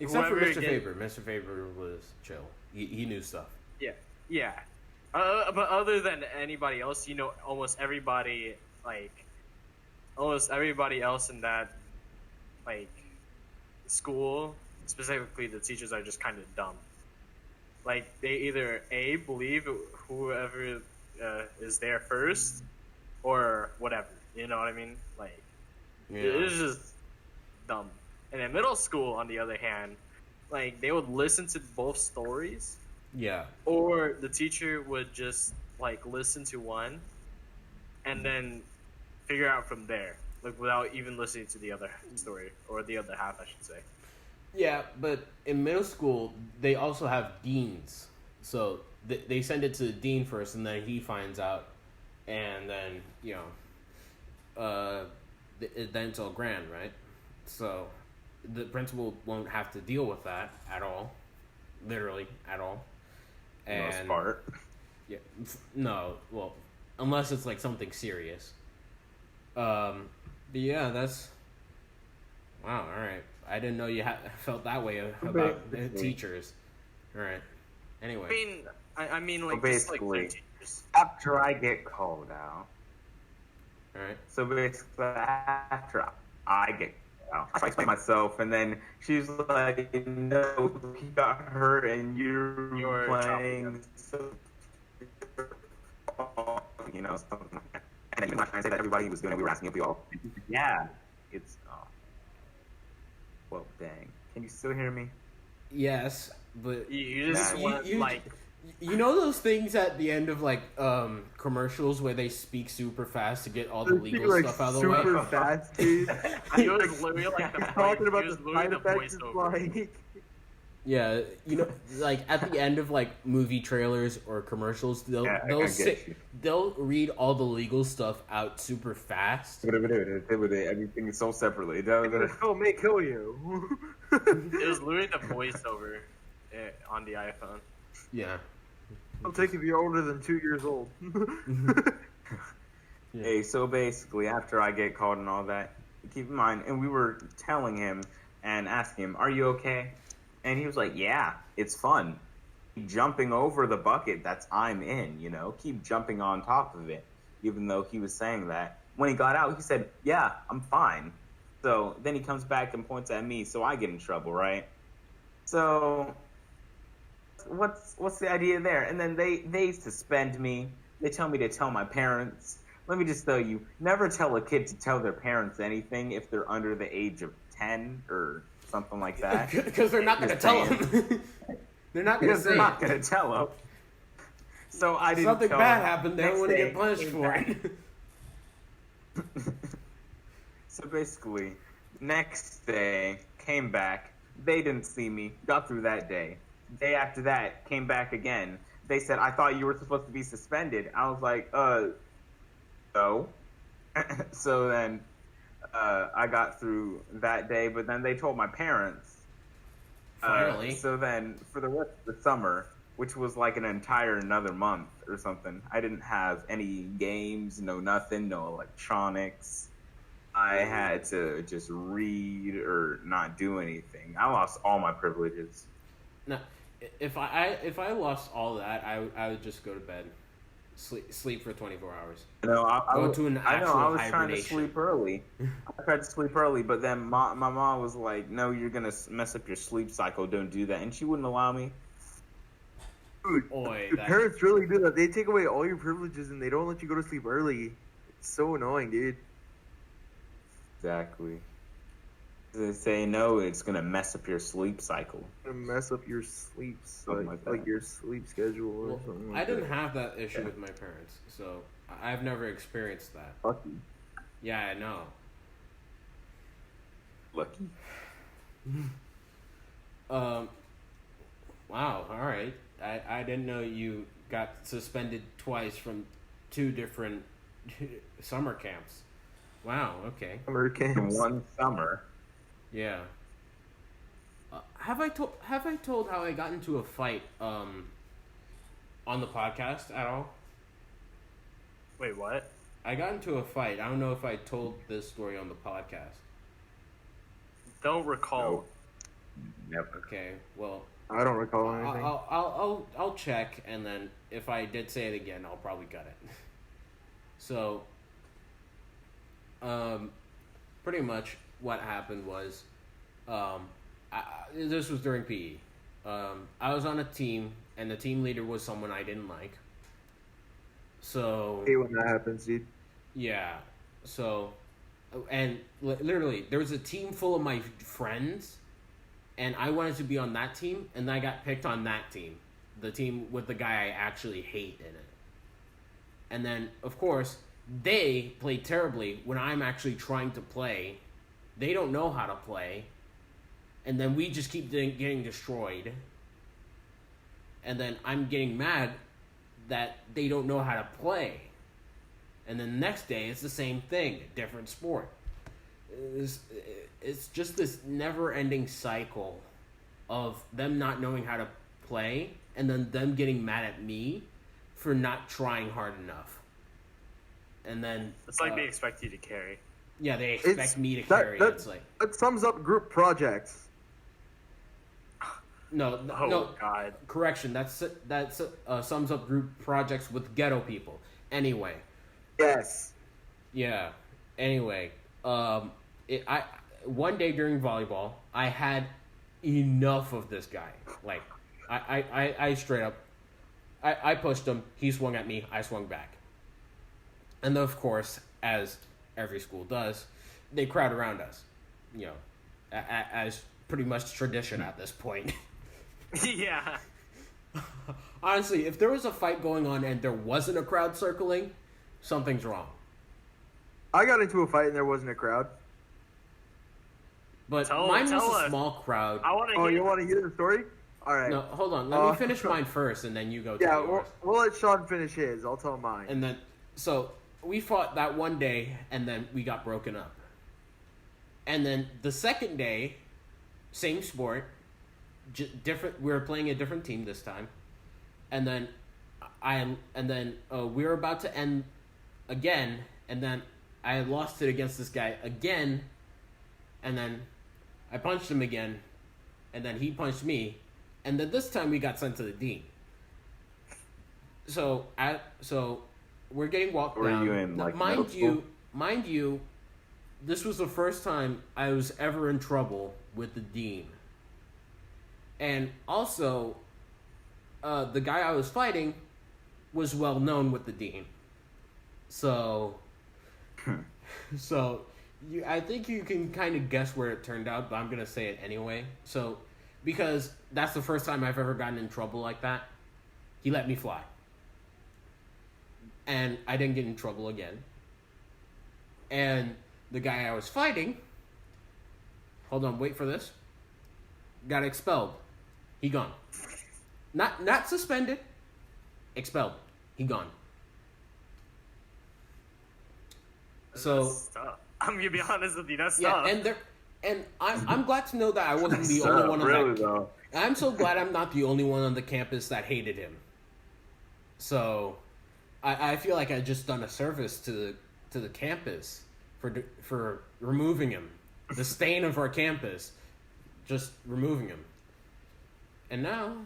Except for Mr. Faber. Mr. Faber was chill. He knew stuff. Yeah. But other than anybody else, almost everybody else in that, school, specifically the teachers, are just kind of dumb. They either A, believe whoever is there first or whatever. You know what I mean? Like, it was just dumb. And in middle school, on the other hand, like, they would listen to both stories. Yeah. Or the teacher would just, like, listen to one and then figure out from there, like, without even listening to the other story, or the other half, I should say. Yeah, but in middle school, they also have deans. So they send it to the dean first, and then he finds out, and then, then it's all grand, right? So the principal won't have to deal with that at all. Literally, at all. And, most part. Yeah, no, well, unless it's like something serious. But yeah, that's... Wow, alright. I didn't know you felt that way about teachers. Alright. Anyway. I mean, like, basically, just, like, teachers. after I get called out. Alright. So basically, after I get called out, I try to explain myself, and then she's like, no, he got hurt, and you're playing, so, something like that. And then he was trying to say that everybody was doing it, we were asking if we all, yeah, it's, well, dang. Can you still hear me? Yes, but... You just want, like... You know those things at the end of, like, commercials where they speak super fast to get all the legal stuff out of the way? Super fast, dude. He was literally like talking about the side effects, like... Yeah, like at the end of like movie trailers or commercials, they'll read all the legal stuff out super fast. Everything is so separately. May kill you. It was literally the voiceover on the iPhone. Yeah. I'll take it if you're older than 2 years old. Yeah. Hey, so basically, after I get called and all that, keep in mind, and we were telling him and asking him, "Are you okay?" And he was like, "Yeah, it's fun. Keep jumping over the bucket that's I'm in, keep jumping on top of it." Even though he was saying that. When he got out, he said, "Yeah, I'm fine." So then he comes back and points at me, so I get in trouble, right? So what's the idea there? And then they suspend me. They tell me to tell my parents. Let me just tell you, never tell a kid to tell their parents anything if they're under the age of 10 or something like that. Because they're not going to tell them. They're not going to say They're not going to tell them. So I didn't something tell bad them. happened. They don't want to get punished for it. So basically, next day, came back. They didn't see me. Got through that day. Day after that, came back again. They said, "I thought you were supposed to be suspended." I was like, no. So then I got through that day, but then they told my parents. Finally. So then for the rest of the summer, which was like an entire another month or something, I didn't have any games, no nothing, no electronics. I had to just read or not do anything. I lost all my privileges. No, if I lost all that, I would just go to bed, sleep for 24 hours. No, I Go was to an actual trying to hibernation. sleep early. I tried to sleep early, but then my mom was like, "No, you're gonna mess up your sleep cycle. Don't do that," and she wouldn't allow me. Dude, your parents really do that. They take away all your privileges and they don't let you go to sleep early. It's so annoying, dude. Exactly. They say no, it's gonna mess up your sleep cycle. Gonna mess up your sleep, like your sleep schedule or something. Like I didn't have that issue with my parents, so I've never experienced that. Lucky. Yeah, I know. Lucky. Wow. All right. I didn't know you got suspended twice from 2 different summer camps. Wow. Okay. Summer camps. One summer. Yeah. Have I told how I got into a fight on the podcast at all? Wait, what? I got into a fight. I don't know if I told this story on the podcast. Don't recall. Never. Okay. Well, I don't recall anything. I'll check, and then if I did say it again, I'll probably cut it. So, pretty much what happened was, this was during PE. I was on a team, and the team leader was someone I didn't like. So. Hey, when that happens, dude. Yeah. So, and literally, there was a team full of my friends, and I wanted to be on that team, and I got picked on that team, the team with the guy I actually hate in it. And then, of course, they play terribly when I'm actually trying to play. They don't know how to play, and then we just keep getting destroyed. And then I'm getting mad that they don't know how to play. And then the next day, it's the same thing, different sport. It's just this never-ending cycle of them not knowing how to play, and then them getting mad at me for not trying hard enough. And then it's like they expect you to carry. Yeah, they expect me to carry. It's like that sums up group projects. No, God. Correction. That sums up group projects with ghetto people. Anyway. Yes. Yeah. Anyway, one day during volleyball, I had enough of this guy. Like, I straight up, I pushed him. He swung at me. I swung back. And then, of course, as every school does, they crowd around us. You know, as pretty much tradition at this point. Yeah. Honestly, if there was a fight going on and there wasn't a crowd circling, something's wrong. I got into a fight and there wasn't a crowd. But mine was a small crowd. You want to hear the story? All right. No, hold on. Let me finish mine first, and then you go. Yeah, we'll let Sean finish his. I'll tell mine. And then, so we fought that one day, and then we got broken up. And then the second day, same sport, different. We were playing a different team this time, and then we were about to end again, and then I lost it against this guy again, and then I punched him again, and then he punched me, and then this time we got sent to the dean. So we're getting walked down. Were you in like mind you, this was the first time I was ever in trouble with the dean. And also, the guy I was fighting was well known with the dean. So, I think you can kind of guess where it turned out, but I'm gonna say it anyway. So, because that's the first time I've ever gotten in trouble like that, he let me fly, and I didn't get in trouble again. And the guy I was fighting, hold on, wait for this, got expelled. He gone. Not suspended, expelled. He gone. So that's tough. I'm gonna be honest with you, that's tough. And I'm glad to know that I wasn't the only one on that. I'm so glad I'm not the only one on the campus that hated him. So I feel like I just done a service to the campus for removing him, the stain of our campus, just removing him. And now,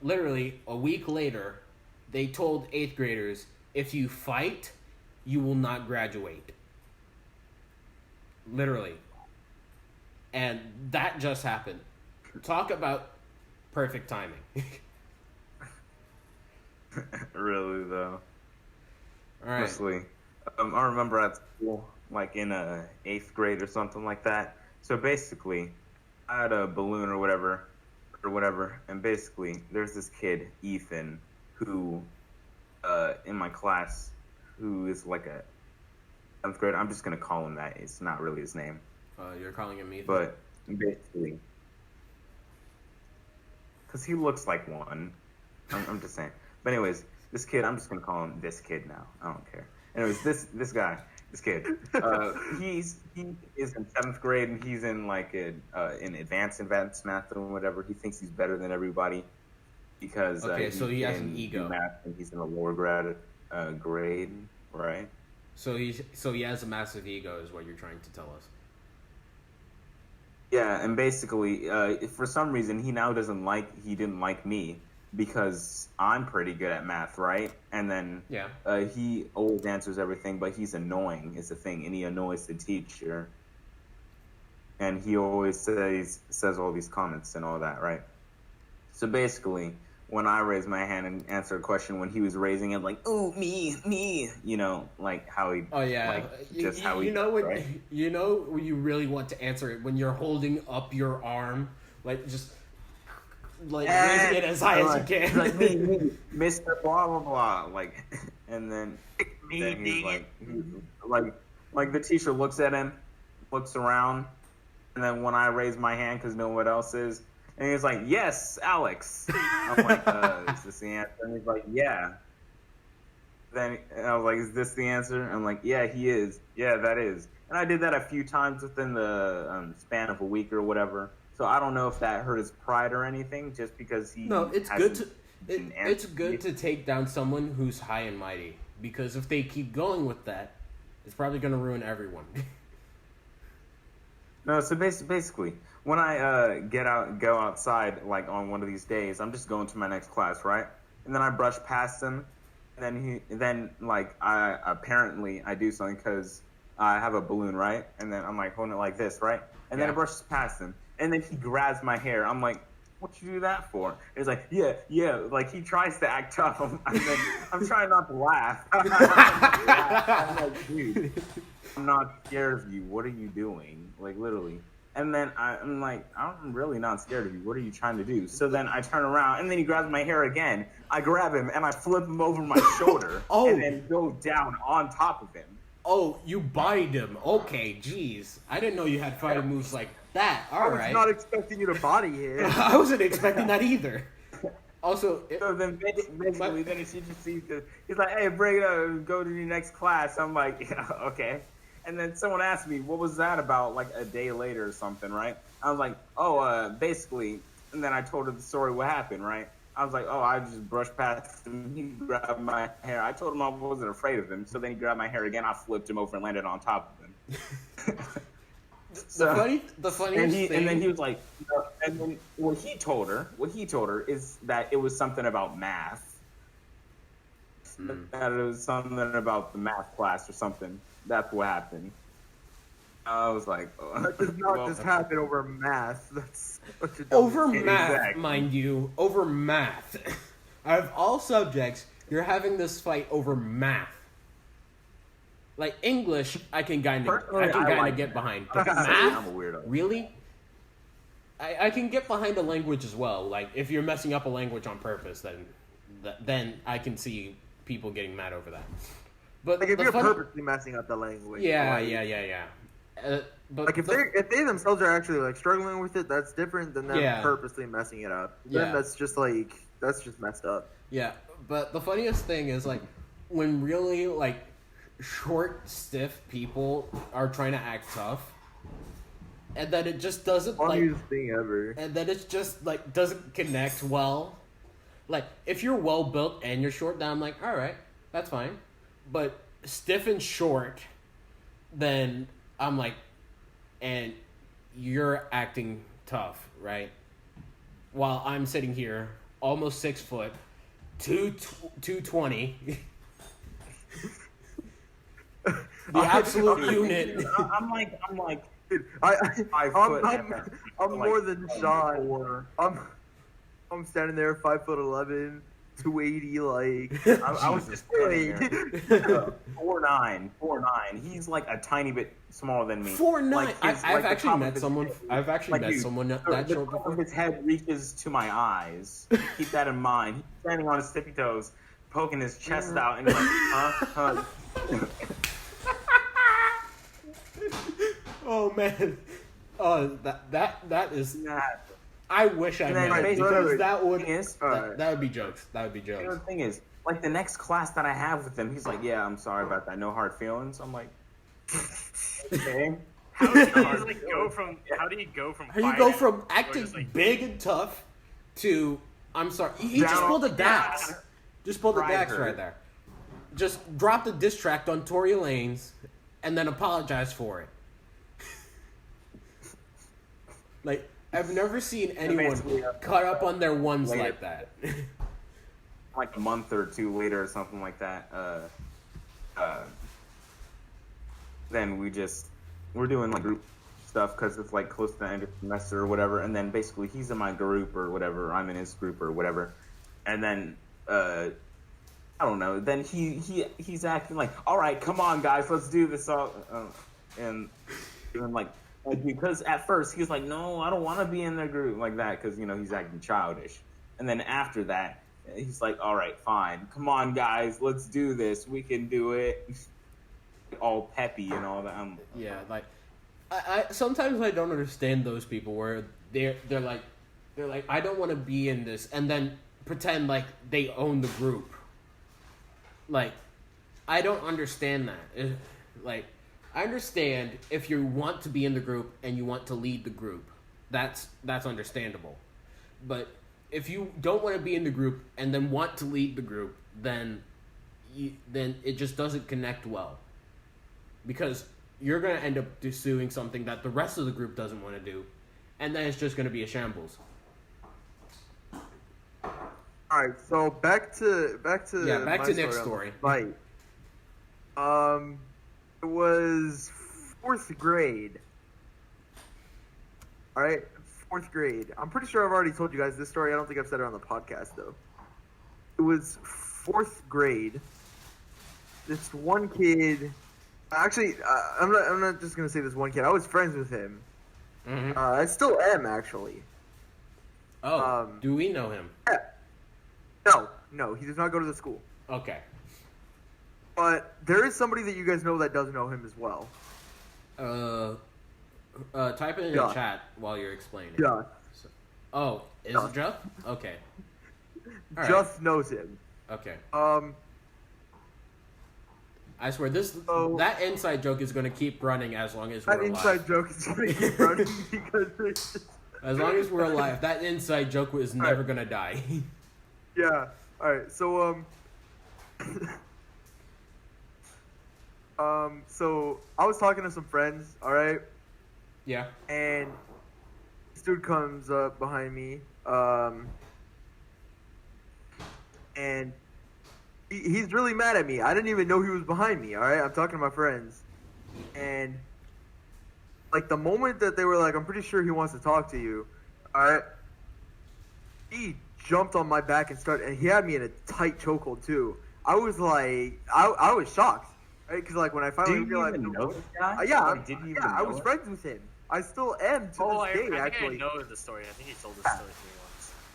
literally a week later, they told 8th graders, if you fight, you will not graduate. Literally. And that just happened. Talk about perfect timing. Really, though. All right. Honestly, I remember at school, like in 8th grade or something like that. So basically, I had a balloon or whatever, and basically, there's this kid, Ethan, who, in my class, who is like a 7th grade. I'm just gonna call him that. It's not really his name. You're calling him Ethan? But basically, because he looks like one. I'm just saying. But anyways, this kid, I'm just gonna call him this kid now. I don't care. Anyways, this kid, he is in 7th grade, and he's in like in advanced math or whatever. He thinks he's better than everybody because so he has an ego. Math, and he's in a lower grade, right? So he has a massive ego, is what you're trying to tell us. Yeah, and basically, for some reason, he didn't like me because I'm pretty good at math, right? And then he always answers everything, but he's annoying is the thing, and he annoys the teacher. And he always says all these comments and all that, right? So basically, when I raised my hand and answered a question, when he was raising it, like, "Ooh, me," like how he. Oh yeah, like, just how he. You know when right? you know when you really want to answer it when you're holding up your arm, like just like raising it as high as you can. Like me, Mr. Blah blah blah, like, and then he's like the teacher looks at him, looks around, and then when I raise my hand because no one else is. And he's like, "Yes, Alex." I'm like, "Is this the answer?" And he's like, "Yeah." Then I was like, "Is this the answer?" I'm like, "Yeah, he is. Yeah, that is." And I did that a few times within the span of a week or whatever. So I don't know if that hurt his pride or anything, just because he. No, it's good to take down someone who's high and mighty, because if they keep going with that, it's probably going to ruin everyone. No, so basically, when I go outside, like on one of these days, I'm just going to my next class, right? And then I brush past him, and then I do something because I have a balloon, right? And then I'm like holding it like this, right? And then I brush past him, and then he grabs my hair. I'm like, "What you do that for?" And he's like, yeah. Like he tries to act tough, and then I'm trying not to laugh. I'm like, dude, I'm not scared of you. What are you doing? Like, literally. And then I'm like, I'm really not scared of you. What are you trying to do? So then I turn around, and then he grabs my hair again. I grab him, and I flip him over my shoulder, and then go down on top of him. Oh, you bodied him. Okay, jeez. I didn't know you had fighting moves like that. All right. I was not expecting you to body him. I wasn't expecting that either. Also, so then basically, then she just sees he's like, "Hey, bring it up, go to your next class." I'm like, "Yeah, okay." And then someone asked me, "What was that about?" Like a day later or something, right? I was like, "Oh, basically," and then I told her the story, what happened, right? I was like, "Oh, I just brushed past him. He grabbed my hair." I told him I wasn't afraid of him. So then he grabbed my hair again. I flipped him over and landed on top of him. The funniest thing. And then he was like, and then what he told her is that it was something about math. That it was something about the math class or something. That's what happened. I was like, that does not just happen over math. That's such a over math, exactly. Mind you, over math. Out of all subjects, you're having this fight over math. Like English, I can kind of get behind. But math, I'm a weirdo. Really? I can get behind a language as well. Like if you're messing up a language on purpose, then I can see people getting mad over that. But like if you're purposely messing up the language. Yeah. But like if they themselves are actually like struggling with it, that's different than them purposely messing it up. Then that's just messed up. Yeah, but the funniest thing is like when really like short, stiff people are trying to act tough, and then it just doesn't funniest thing ever. And then it's just like doesn't connect well. Like if you're well built and you're short, then I'm like, all right, that's fine. But stiff and short, then I'm like, and you're acting tough, right? While I'm sitting here, almost 6 foot, 220. The absolute unit. I'm like. Dude, I'm more than Sean. I'm standing there 5'11", 280. Like I was just standing there. 4'9". He's like a tiny bit smaller than me. 4'9". Like I've actually met someone. I've actually met someone that short before. His head reaches to my eyes. Keep that in mind. He's standing on his tippy toes, poking his chest out, and he's like, huh? Oh man, that is. I wish I met it because that would be jokes. That would be jokes. You know, the thing is, like the next class that I have with him, he's like, "Yeah, I'm sorry about that. No hard feelings." I'm like, "Okay." How do you go from? How do you go from acting big and tough to I'm sorry? He just pulled a Dax. Just pulled a Dax right there. Just dropped a diss track on Tory Lanez, and then apologized for it. Like I've never seen anyone cut up on their ones like that. Like a month or two later, or something like that. Then we're doing like group stuff because it's like close to the end of the semester or whatever. And then basically he's in my group or whatever. I'm in his group or whatever. and then I don't know. Then he's acting like, all right, come on, guys, let's do this. And like because at first he was like, no, I don't want to be in their group like that because he's acting childish. And then after that, he's like, all right, fine, come on, guys, let's do this. We can do it. All peppy and all that. Yeah, like I sometimes I don't understand those people where they're like I don't want to be in this, and then pretend like they own the group. Like, I don't understand that. Like, I understand if you want to be in the group and you want to lead the group, that's understandable. But if you don't want to be in the group and then want to lead the group, then it just doesn't connect well. Because you're going to end up doing something that the rest of the group doesn't want to do, and then it's just going to be a shambles. All right, so back to Nick's story. Right. It was 4th grade. All right, 4th grade. I'm pretty sure I've already told you guys this story. I don't think I've said it on the podcast though. It was 4th grade. This one kid. Actually, I'm not just gonna say this one kid. I was friends with him. Mm-hmm. I still am actually. Oh, do we know him? Yeah. No, he does not go to the school. Okay. But there is somebody that you guys know that does know him as well. Type it in the chat while you're explaining. Yeah. Is it Jeff? Okay. Just knows him. Okay. I swear that inside joke is going to keep running as long as we're alive. That inside joke is going to keep running because as long as we're alive, that inside joke is never going to die. Yeah. All right. So so I was talking to some friends. All right. Yeah. And this dude comes up behind me. And he's really mad at me. I didn't even know he was behind me. All right. I'm talking to my friends, and like the moment that they were like, "I'm pretty sure he wants to talk to you," all right. He jumped on my back and he had me in a tight chokehold too. I was like, I was shocked, right? Because like when I finally realized, did you even know this guy? I was friends with him. I still am to this day. I actually, think I know the story. I think he told this story to me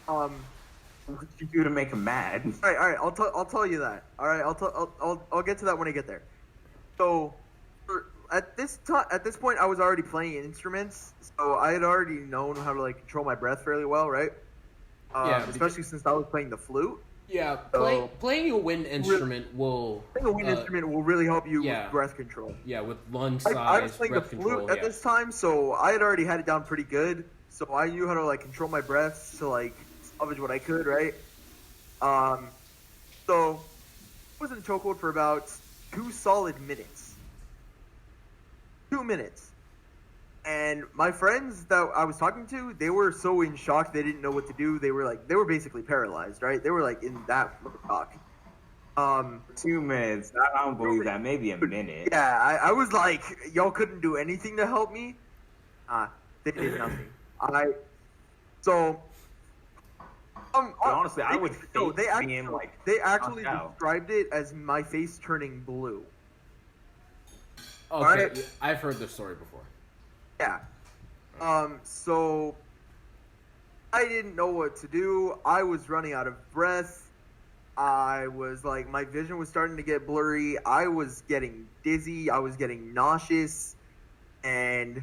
once. What did you do to make him mad? All right. I'll tell you that. All right. I'll get to that when I get there. So, at this point, I was already playing instruments, so I had already known how to like control my breath fairly well, right? Especially since I was playing the flute. Yeah, playing a wind instrument will really help you with breath control. Yeah, with lung size, I was playing the breath flute at this time, so I had already had it down pretty good. So I knew how to like control my breath to like salvage what I could, right? So I was in a chokehold for about 2 solid minutes. 2 minutes. And my friends that I was talking to, they were so in shock they didn't know what to do. They were basically paralyzed, right? They were like in that shock. 2 minutes. I don't believe that. Maybe a minute. Yeah, I was like, y'all couldn't do anything to help me. They did nothing. Honestly, I would think they actually described it as my face turning blue. Okay, right? I've heard this story before. Yeah. So I didn't know what to do. I was running out of breath. I was like, my vision was starting to get blurry. I was getting dizzy. I was getting nauseous. And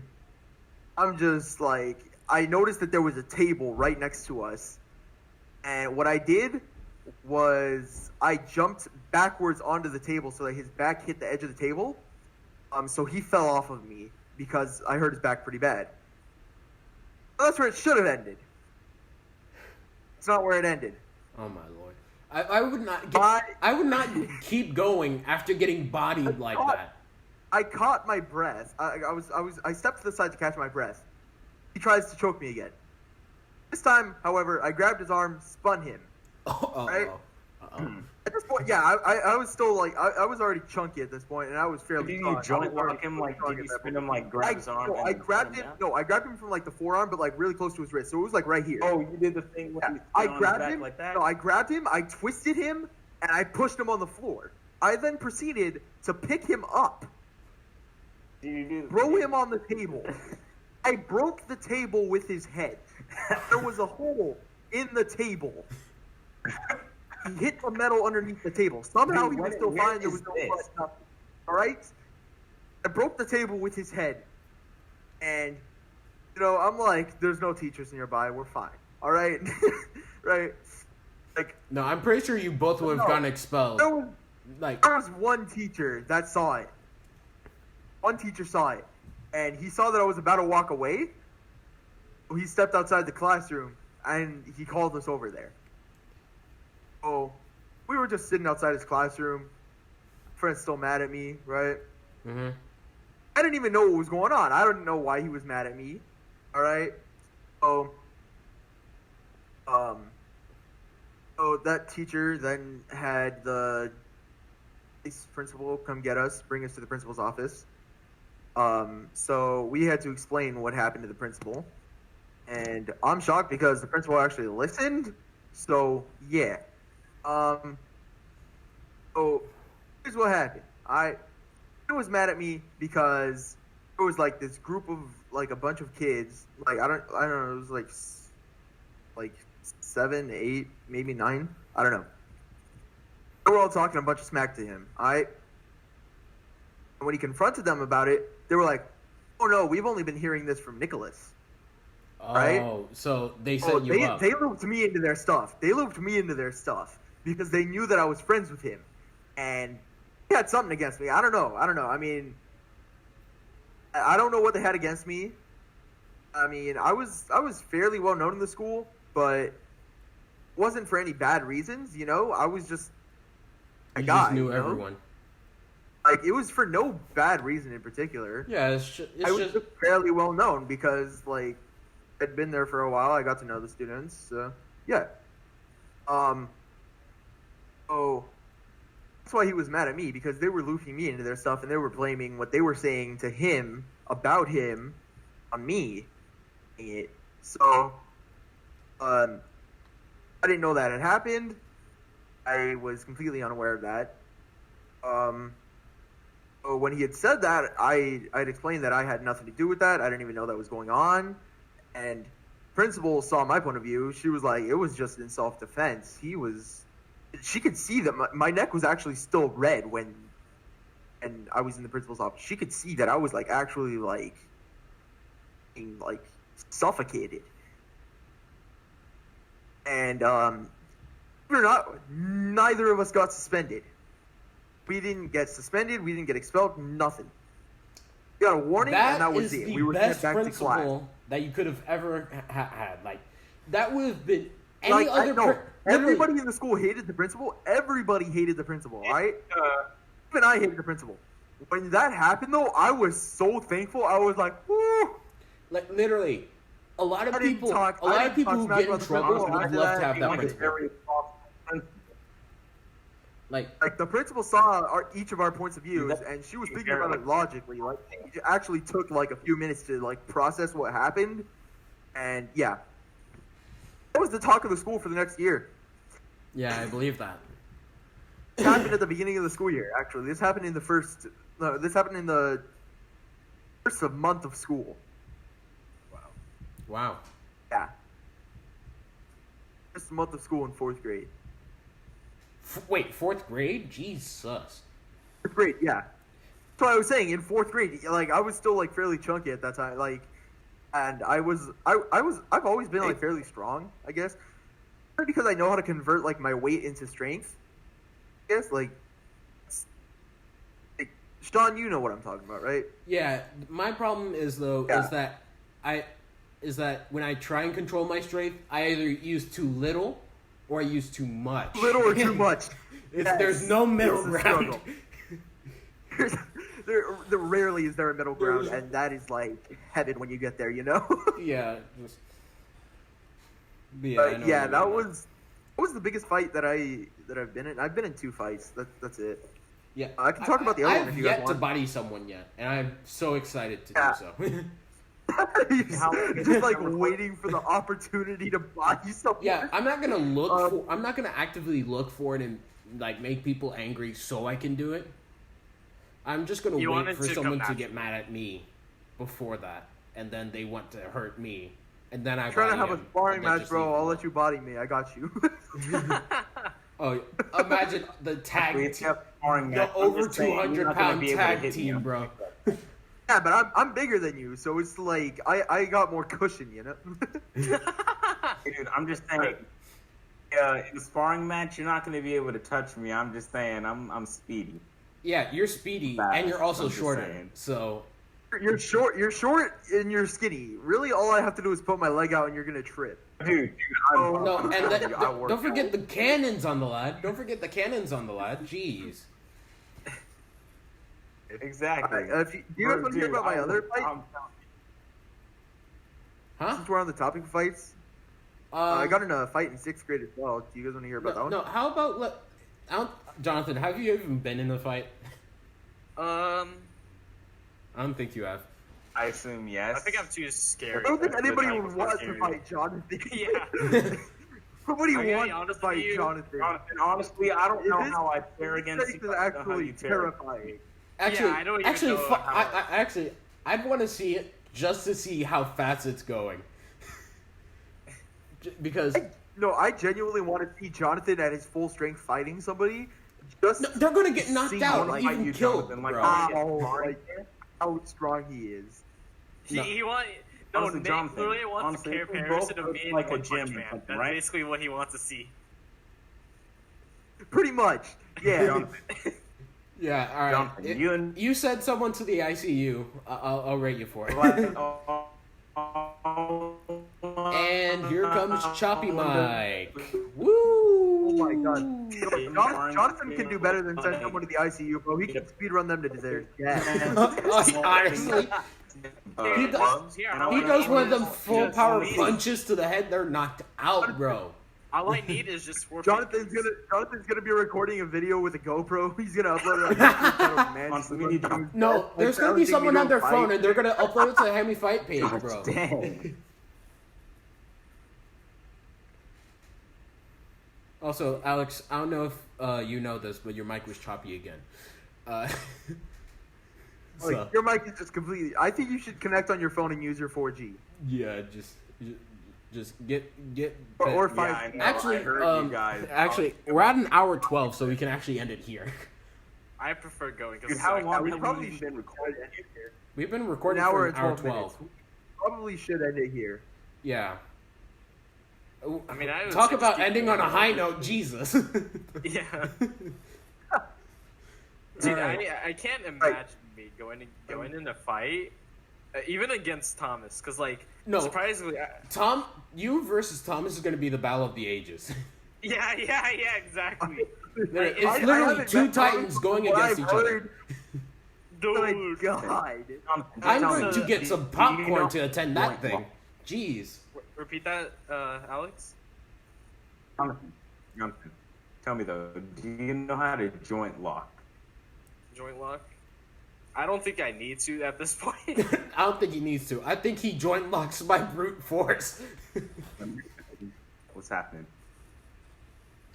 I'm just like, I noticed that there was a table right next to us. And what I did was I jumped backwards onto the table so that his back hit the edge of the table. So he fell off of me because I hurt his back pretty bad. But that's where it should have ended. It's not where it ended. Oh my lord! I would not. I would not keep going after getting bodied like that. I caught my breath. I stepped to the side to catch my breath. He tries to choke me again. This time, however, I grabbed his arm, spun him. Right? At this point, yeah, I was still like I was already chunky at this point, and I was fairly. Did you joint lock him? Like, did you spin him like grab his arm? I grabbed him. No, I grabbed him from like the forearm, but like really close to his wrist, so it was like right here. Oh, you did the thing. Where I grabbed him. Like that? No, I grabbed him. I twisted him, and I pushed him on the floor. I then proceeded to pick him up, throw him on the table. I broke the table with his head. There was a hole in the table. He hit the metal underneath the table. Somehow he was still fine. There was no blood. Nothing. All right? I broke the table with his head. And, I'm like, there's no teachers nearby. We're fine. All right? Right? Like, no, I'm pretty sure you both would have gotten expelled. There was one teacher that saw it. One teacher saw it. And he saw that I was about to walk away. He stepped outside the classroom, and he called us over there. So, we were just sitting outside his classroom. Friend's still mad at me, right? Mm-hmm. I didn't even know what was going on. I didn't know why he was mad at me. All right? So that teacher then had the principal come get us, bring us to the principal's office. So we had to explain what happened to the principal. And I'm shocked because the principal actually listened. So, yeah. So here's what happened. He was mad at me because it was like this group of like a bunch of kids. Like I don't know. It was like 7, 8, maybe 9. I don't know. They were all talking a bunch of smack to him. And when he confronted them about it, they were like, "Oh no, we've only been hearing this from Nicholas." Right? Oh, so they set you up. They looped me into their stuff. Because they knew that I was friends with him, and he had something against me. I don't know. I mean, I don't know what they had against me. I mean, I was fairly well known in the school, but it wasn't for any bad reasons. I was just a guy. Just knew everyone. Like, it was for no bad reason in particular. Yeah, I was just fairly well known because, like, I'd been there for a while. I got to know the students. So, yeah. So that's why he was mad at me, because they were looping me into their stuff and they were blaming what they were saying to him about him on me. So, I didn't know that had happened. I was completely unaware of that. So when he had said that, I'd explained that I had nothing to do with that. I didn't even know that was going on. And principal saw my point of view. She was like, it was just in self-defense. She could see that my neck was actually still red when I was in the principal's office. She could see that I was like actually like being like suffocated. And neither of us got suspended. We didn't get suspended. We didn't get expelled. Nothing. We got a warning, and that was it. We were sent back to class. That you could have ever had. Like, that would have been any like, other. Everybody in the school hated the principal. Everybody hated the principal, right? Even I hated the principal. When that happened, though, I was so thankful. I was like, woo! Like, literally, a lot of people who get in trouble would love to have that principal. Like the principal saw each of our points of views, and she was thinking about it logically. Like, it actually took like a few minutes to like process what happened, and yeah, that was the talk of the school for the next year. Yeah, I believe that. This happened at the beginning of the school year. Actually, this happened in the first month of school. Wow. Yeah. First month of school in 4th grade. Wait, 4th grade? Jesus. 4th grade, yeah. That's what I was saying. In 4th grade, like, I was still like fairly chunky at that time, like, and I've always been like fairly strong, I guess, because I know how to convert like my weight into strength. I guess like Sean, you know what I'm talking about, right? Yeah. My problem is that when I try and control my strength, I either use too little or I use too much. Little or too much. There's no middle ground. There rarely is there a middle ground, and that is like heaven when you get there, you know? Yeah. That What was the biggest fight that I've been in? I've been in 2 fights. That's it. Yeah, I can talk about the other one if you guys I've yet to want. body someone yet, and I'm so excited to do so. You're just like waiting for the opportunity to body someone. Yeah, I'm not gonna I'm not gonna actively look for it and like make people angry so I can do it. I'm just gonna wait for someone to get mad at me before that, and then they want to hurt me, and then I trying to have a sparring match, bro. I'll let you body me. I got you. Oh, imagine the tag team, the over 200-pound tag team, bro. Yeah, but I'm bigger than you, so it's like I got more cushion, you know. Dude, I'm just saying. In a sparring match, you're not going to be able to touch me. I'm just saying, I'm speedy. Yeah, you're speedy, and you're also shorter. So you're short, and you're skinny. Really, all I have to do is put my leg out, and you're gonna trip. Dude, don't forget the cannons on the lad. Don't forget the cannons on the lad. Jeez. Exactly. Do you guys want to hear about my other fight? Huh? Since we're on the topic of fights, I got in a fight in 6th grade as well. Do you guys want to hear about that one? No. How about Jonathan? Have you even been in a fight? I don't think you have. I assume yes. I think I'm too scared. I don't think anybody would want to fight Jonathan. Yeah. Nobody wants to fight Jonathan. Honestly, I don't know how I fare against you. This is actually terrifying. Actually, yeah, I don't even know I'd want to see it just to see how fast it's going. Because I genuinely want to see Jonathan at his full strength fighting somebody. They're gonna get knocked out, like, even killed, Jonathan, bro. How strong he is. Nick Jonathan, literally wants to compare Harrison to me like and a gym, Man. That's right? basically what he wants to see. Pretty much, yeah. Yeah, all right. Jonathan, you said someone to the ICU. I'll rate you for it. And here comes Choppy Mike. Woo! Oh my god. Jonathan can do better than send someone to the ICU, bro. He can speedrun them to their death. Honestly, he does one of them full power punches to the head. They're knocked out, bro. All I need is just 4 Jonathan's gonna be recording a video with a GoPro. He's gonna upload it on YouTube. No, there's gonna be someone on their phone and they're gonna upload it to the Hemi Fight page, bro. Also, Alex, I don't know if you know this, but your mic was choppy again. Your mic is just completely. I think you should connect on your phone and use your 4G. Yeah, just get or 5. Yeah, actually, we're at an hour 12, so we can actually end it here. I prefer going. Dude, how long we have probably we been recording? We've been recording an for hour an and hour 12. 12. Probably should end it here. Yeah. I mean, talk about ending on a high note, Jesus. Yeah. Dude, I can't imagine me going in a fight, even against Thomas, because surprisingly, you versus Thomas is going to be the battle of the ages. Yeah, exactly. It's literally 2 titans going against each other. Dude, my God, I'm going to get some popcorn to attend that thing. Jeez. Repeat that, Alex. Jonathan, tell me though, do you know how to joint lock? Joint lock? I don't think I need to at this point. I don't think he needs to. I think he joint locks by brute force. What's happening?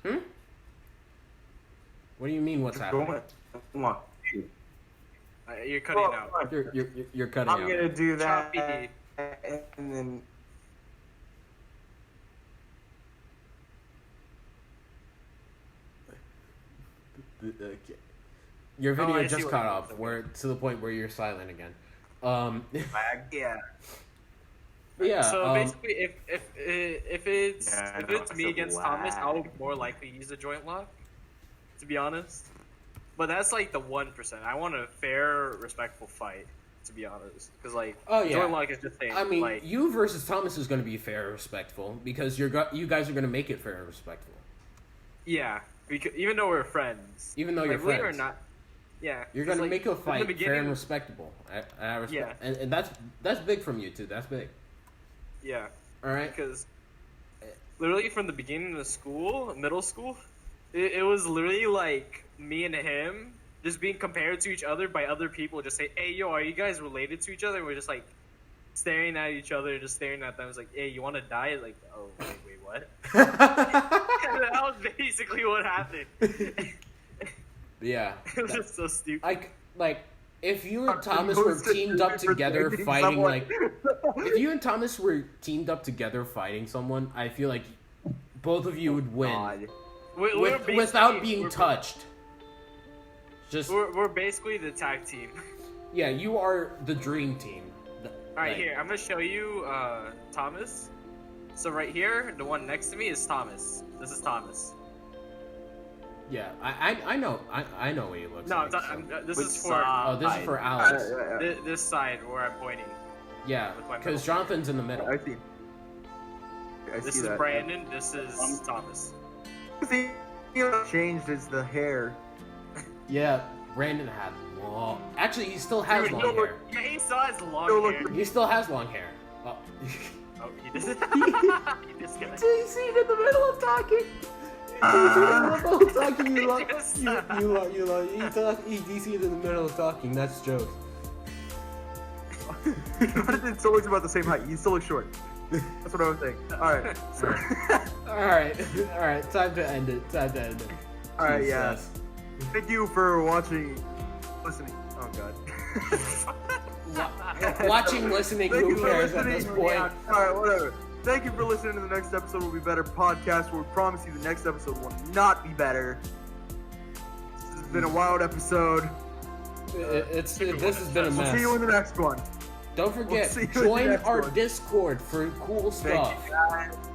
What do you mean? What's happening? Lock. You're cutting out. You're cutting out. I'm gonna do that, Choppy. and then. Okay. Your video just cut off. We're to the point where you're silent again. Yeah. Yeah. So basically, if it's me against Thomas, I'll more likely use a joint lock. To be honest, but that's like the 1%. I want a fair, respectful fight. To be honest, because joint lock is just saying. I mean, you versus Thomas is going to be fair, respectful because you guys are going to make it fair and respectful. Yeah. Because, even though we're friends. Even though you're friends. Or not, yeah. You're going to make a fight fair and respectable. I respect. Yeah. And that's big from you, too. That's big. Yeah. All right? Because literally from the beginning of school, middle school, it was literally like me and him just being compared to each other by other people. Just say, hey, yo, are you guys related to each other? And we're just like staring at each other, just staring at them. It's like, hey, you want to die? It's like, oh, wait, what? That was basically what happened. Yeah. It was just so stupid. Like, if you and Thomas were teamed up together fighting, like, if you and Thomas were teamed up together fighting someone, I feel like both of you would win without being touched. Just we're basically the tag team. Yeah, you are the dream team. Alright, here, I'm gonna show you Thomas. So right here, the one next to me is Thomas. This is Thomas. Yeah, I know what he looks like. No, this is for this is for Alex. This side where I'm pointing. Yeah, because Jonathan's in the middle. I see. This is Brandon. This is Thomas. The changed is the hair. Yeah, Brandon had long. Actually, he still has long hair. Yeah, he still has long hair. He still has long hair. Oh, he doesn't. He disconnected. Do you see it in the middle of talking? You see it in the middle of talking. That's jokes. Jonathan still looks about the same height. You still look short. That's what I was saying. All right. All right. Time to end it. All right. Yeah. Thank you for watching, listening. Oh God. Watching, listening. Who cares at this point? Yeah. All right. Whatever. Thank you for listening to the Next Episode Will Be Better podcast, where we promise you the next episode will not be better. This has been a wild episode. This has been a mess. We'll see you in the next one. Don't forget, join our Discord for cool stuff.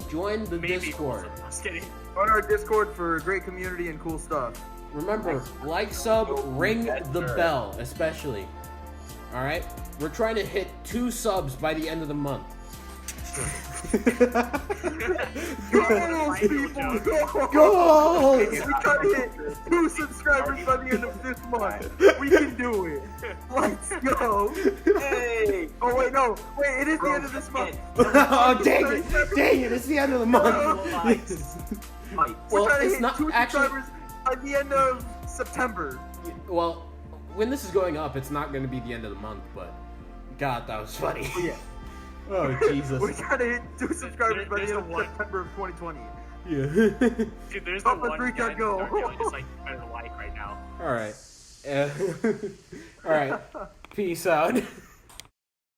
Join the Discord. I'm just kidding. Join our Discord for a great community and cool stuff. Remember, like, sub, ring the bell, especially. Alright? We're trying to hit 2 subs by the end of the month. Go! We try to hit 2 subscribers by the end of this month. We can do it. Let's go. Hey. Oh wait, no. Wait, it is the end of this month. Oh dang it! It's the end of the month. We're trying to hit 2 subscribers by the end of September. Well, when this is going up, it's not going to be the end of the month, but God, that was funny. Yeah. Oh, Jesus. We're trying to hit 2 subscribers by the end of September of 2020. Yeah. Dude, there's the one guy can go. just like better like right now. Alright. Alright. Peace out.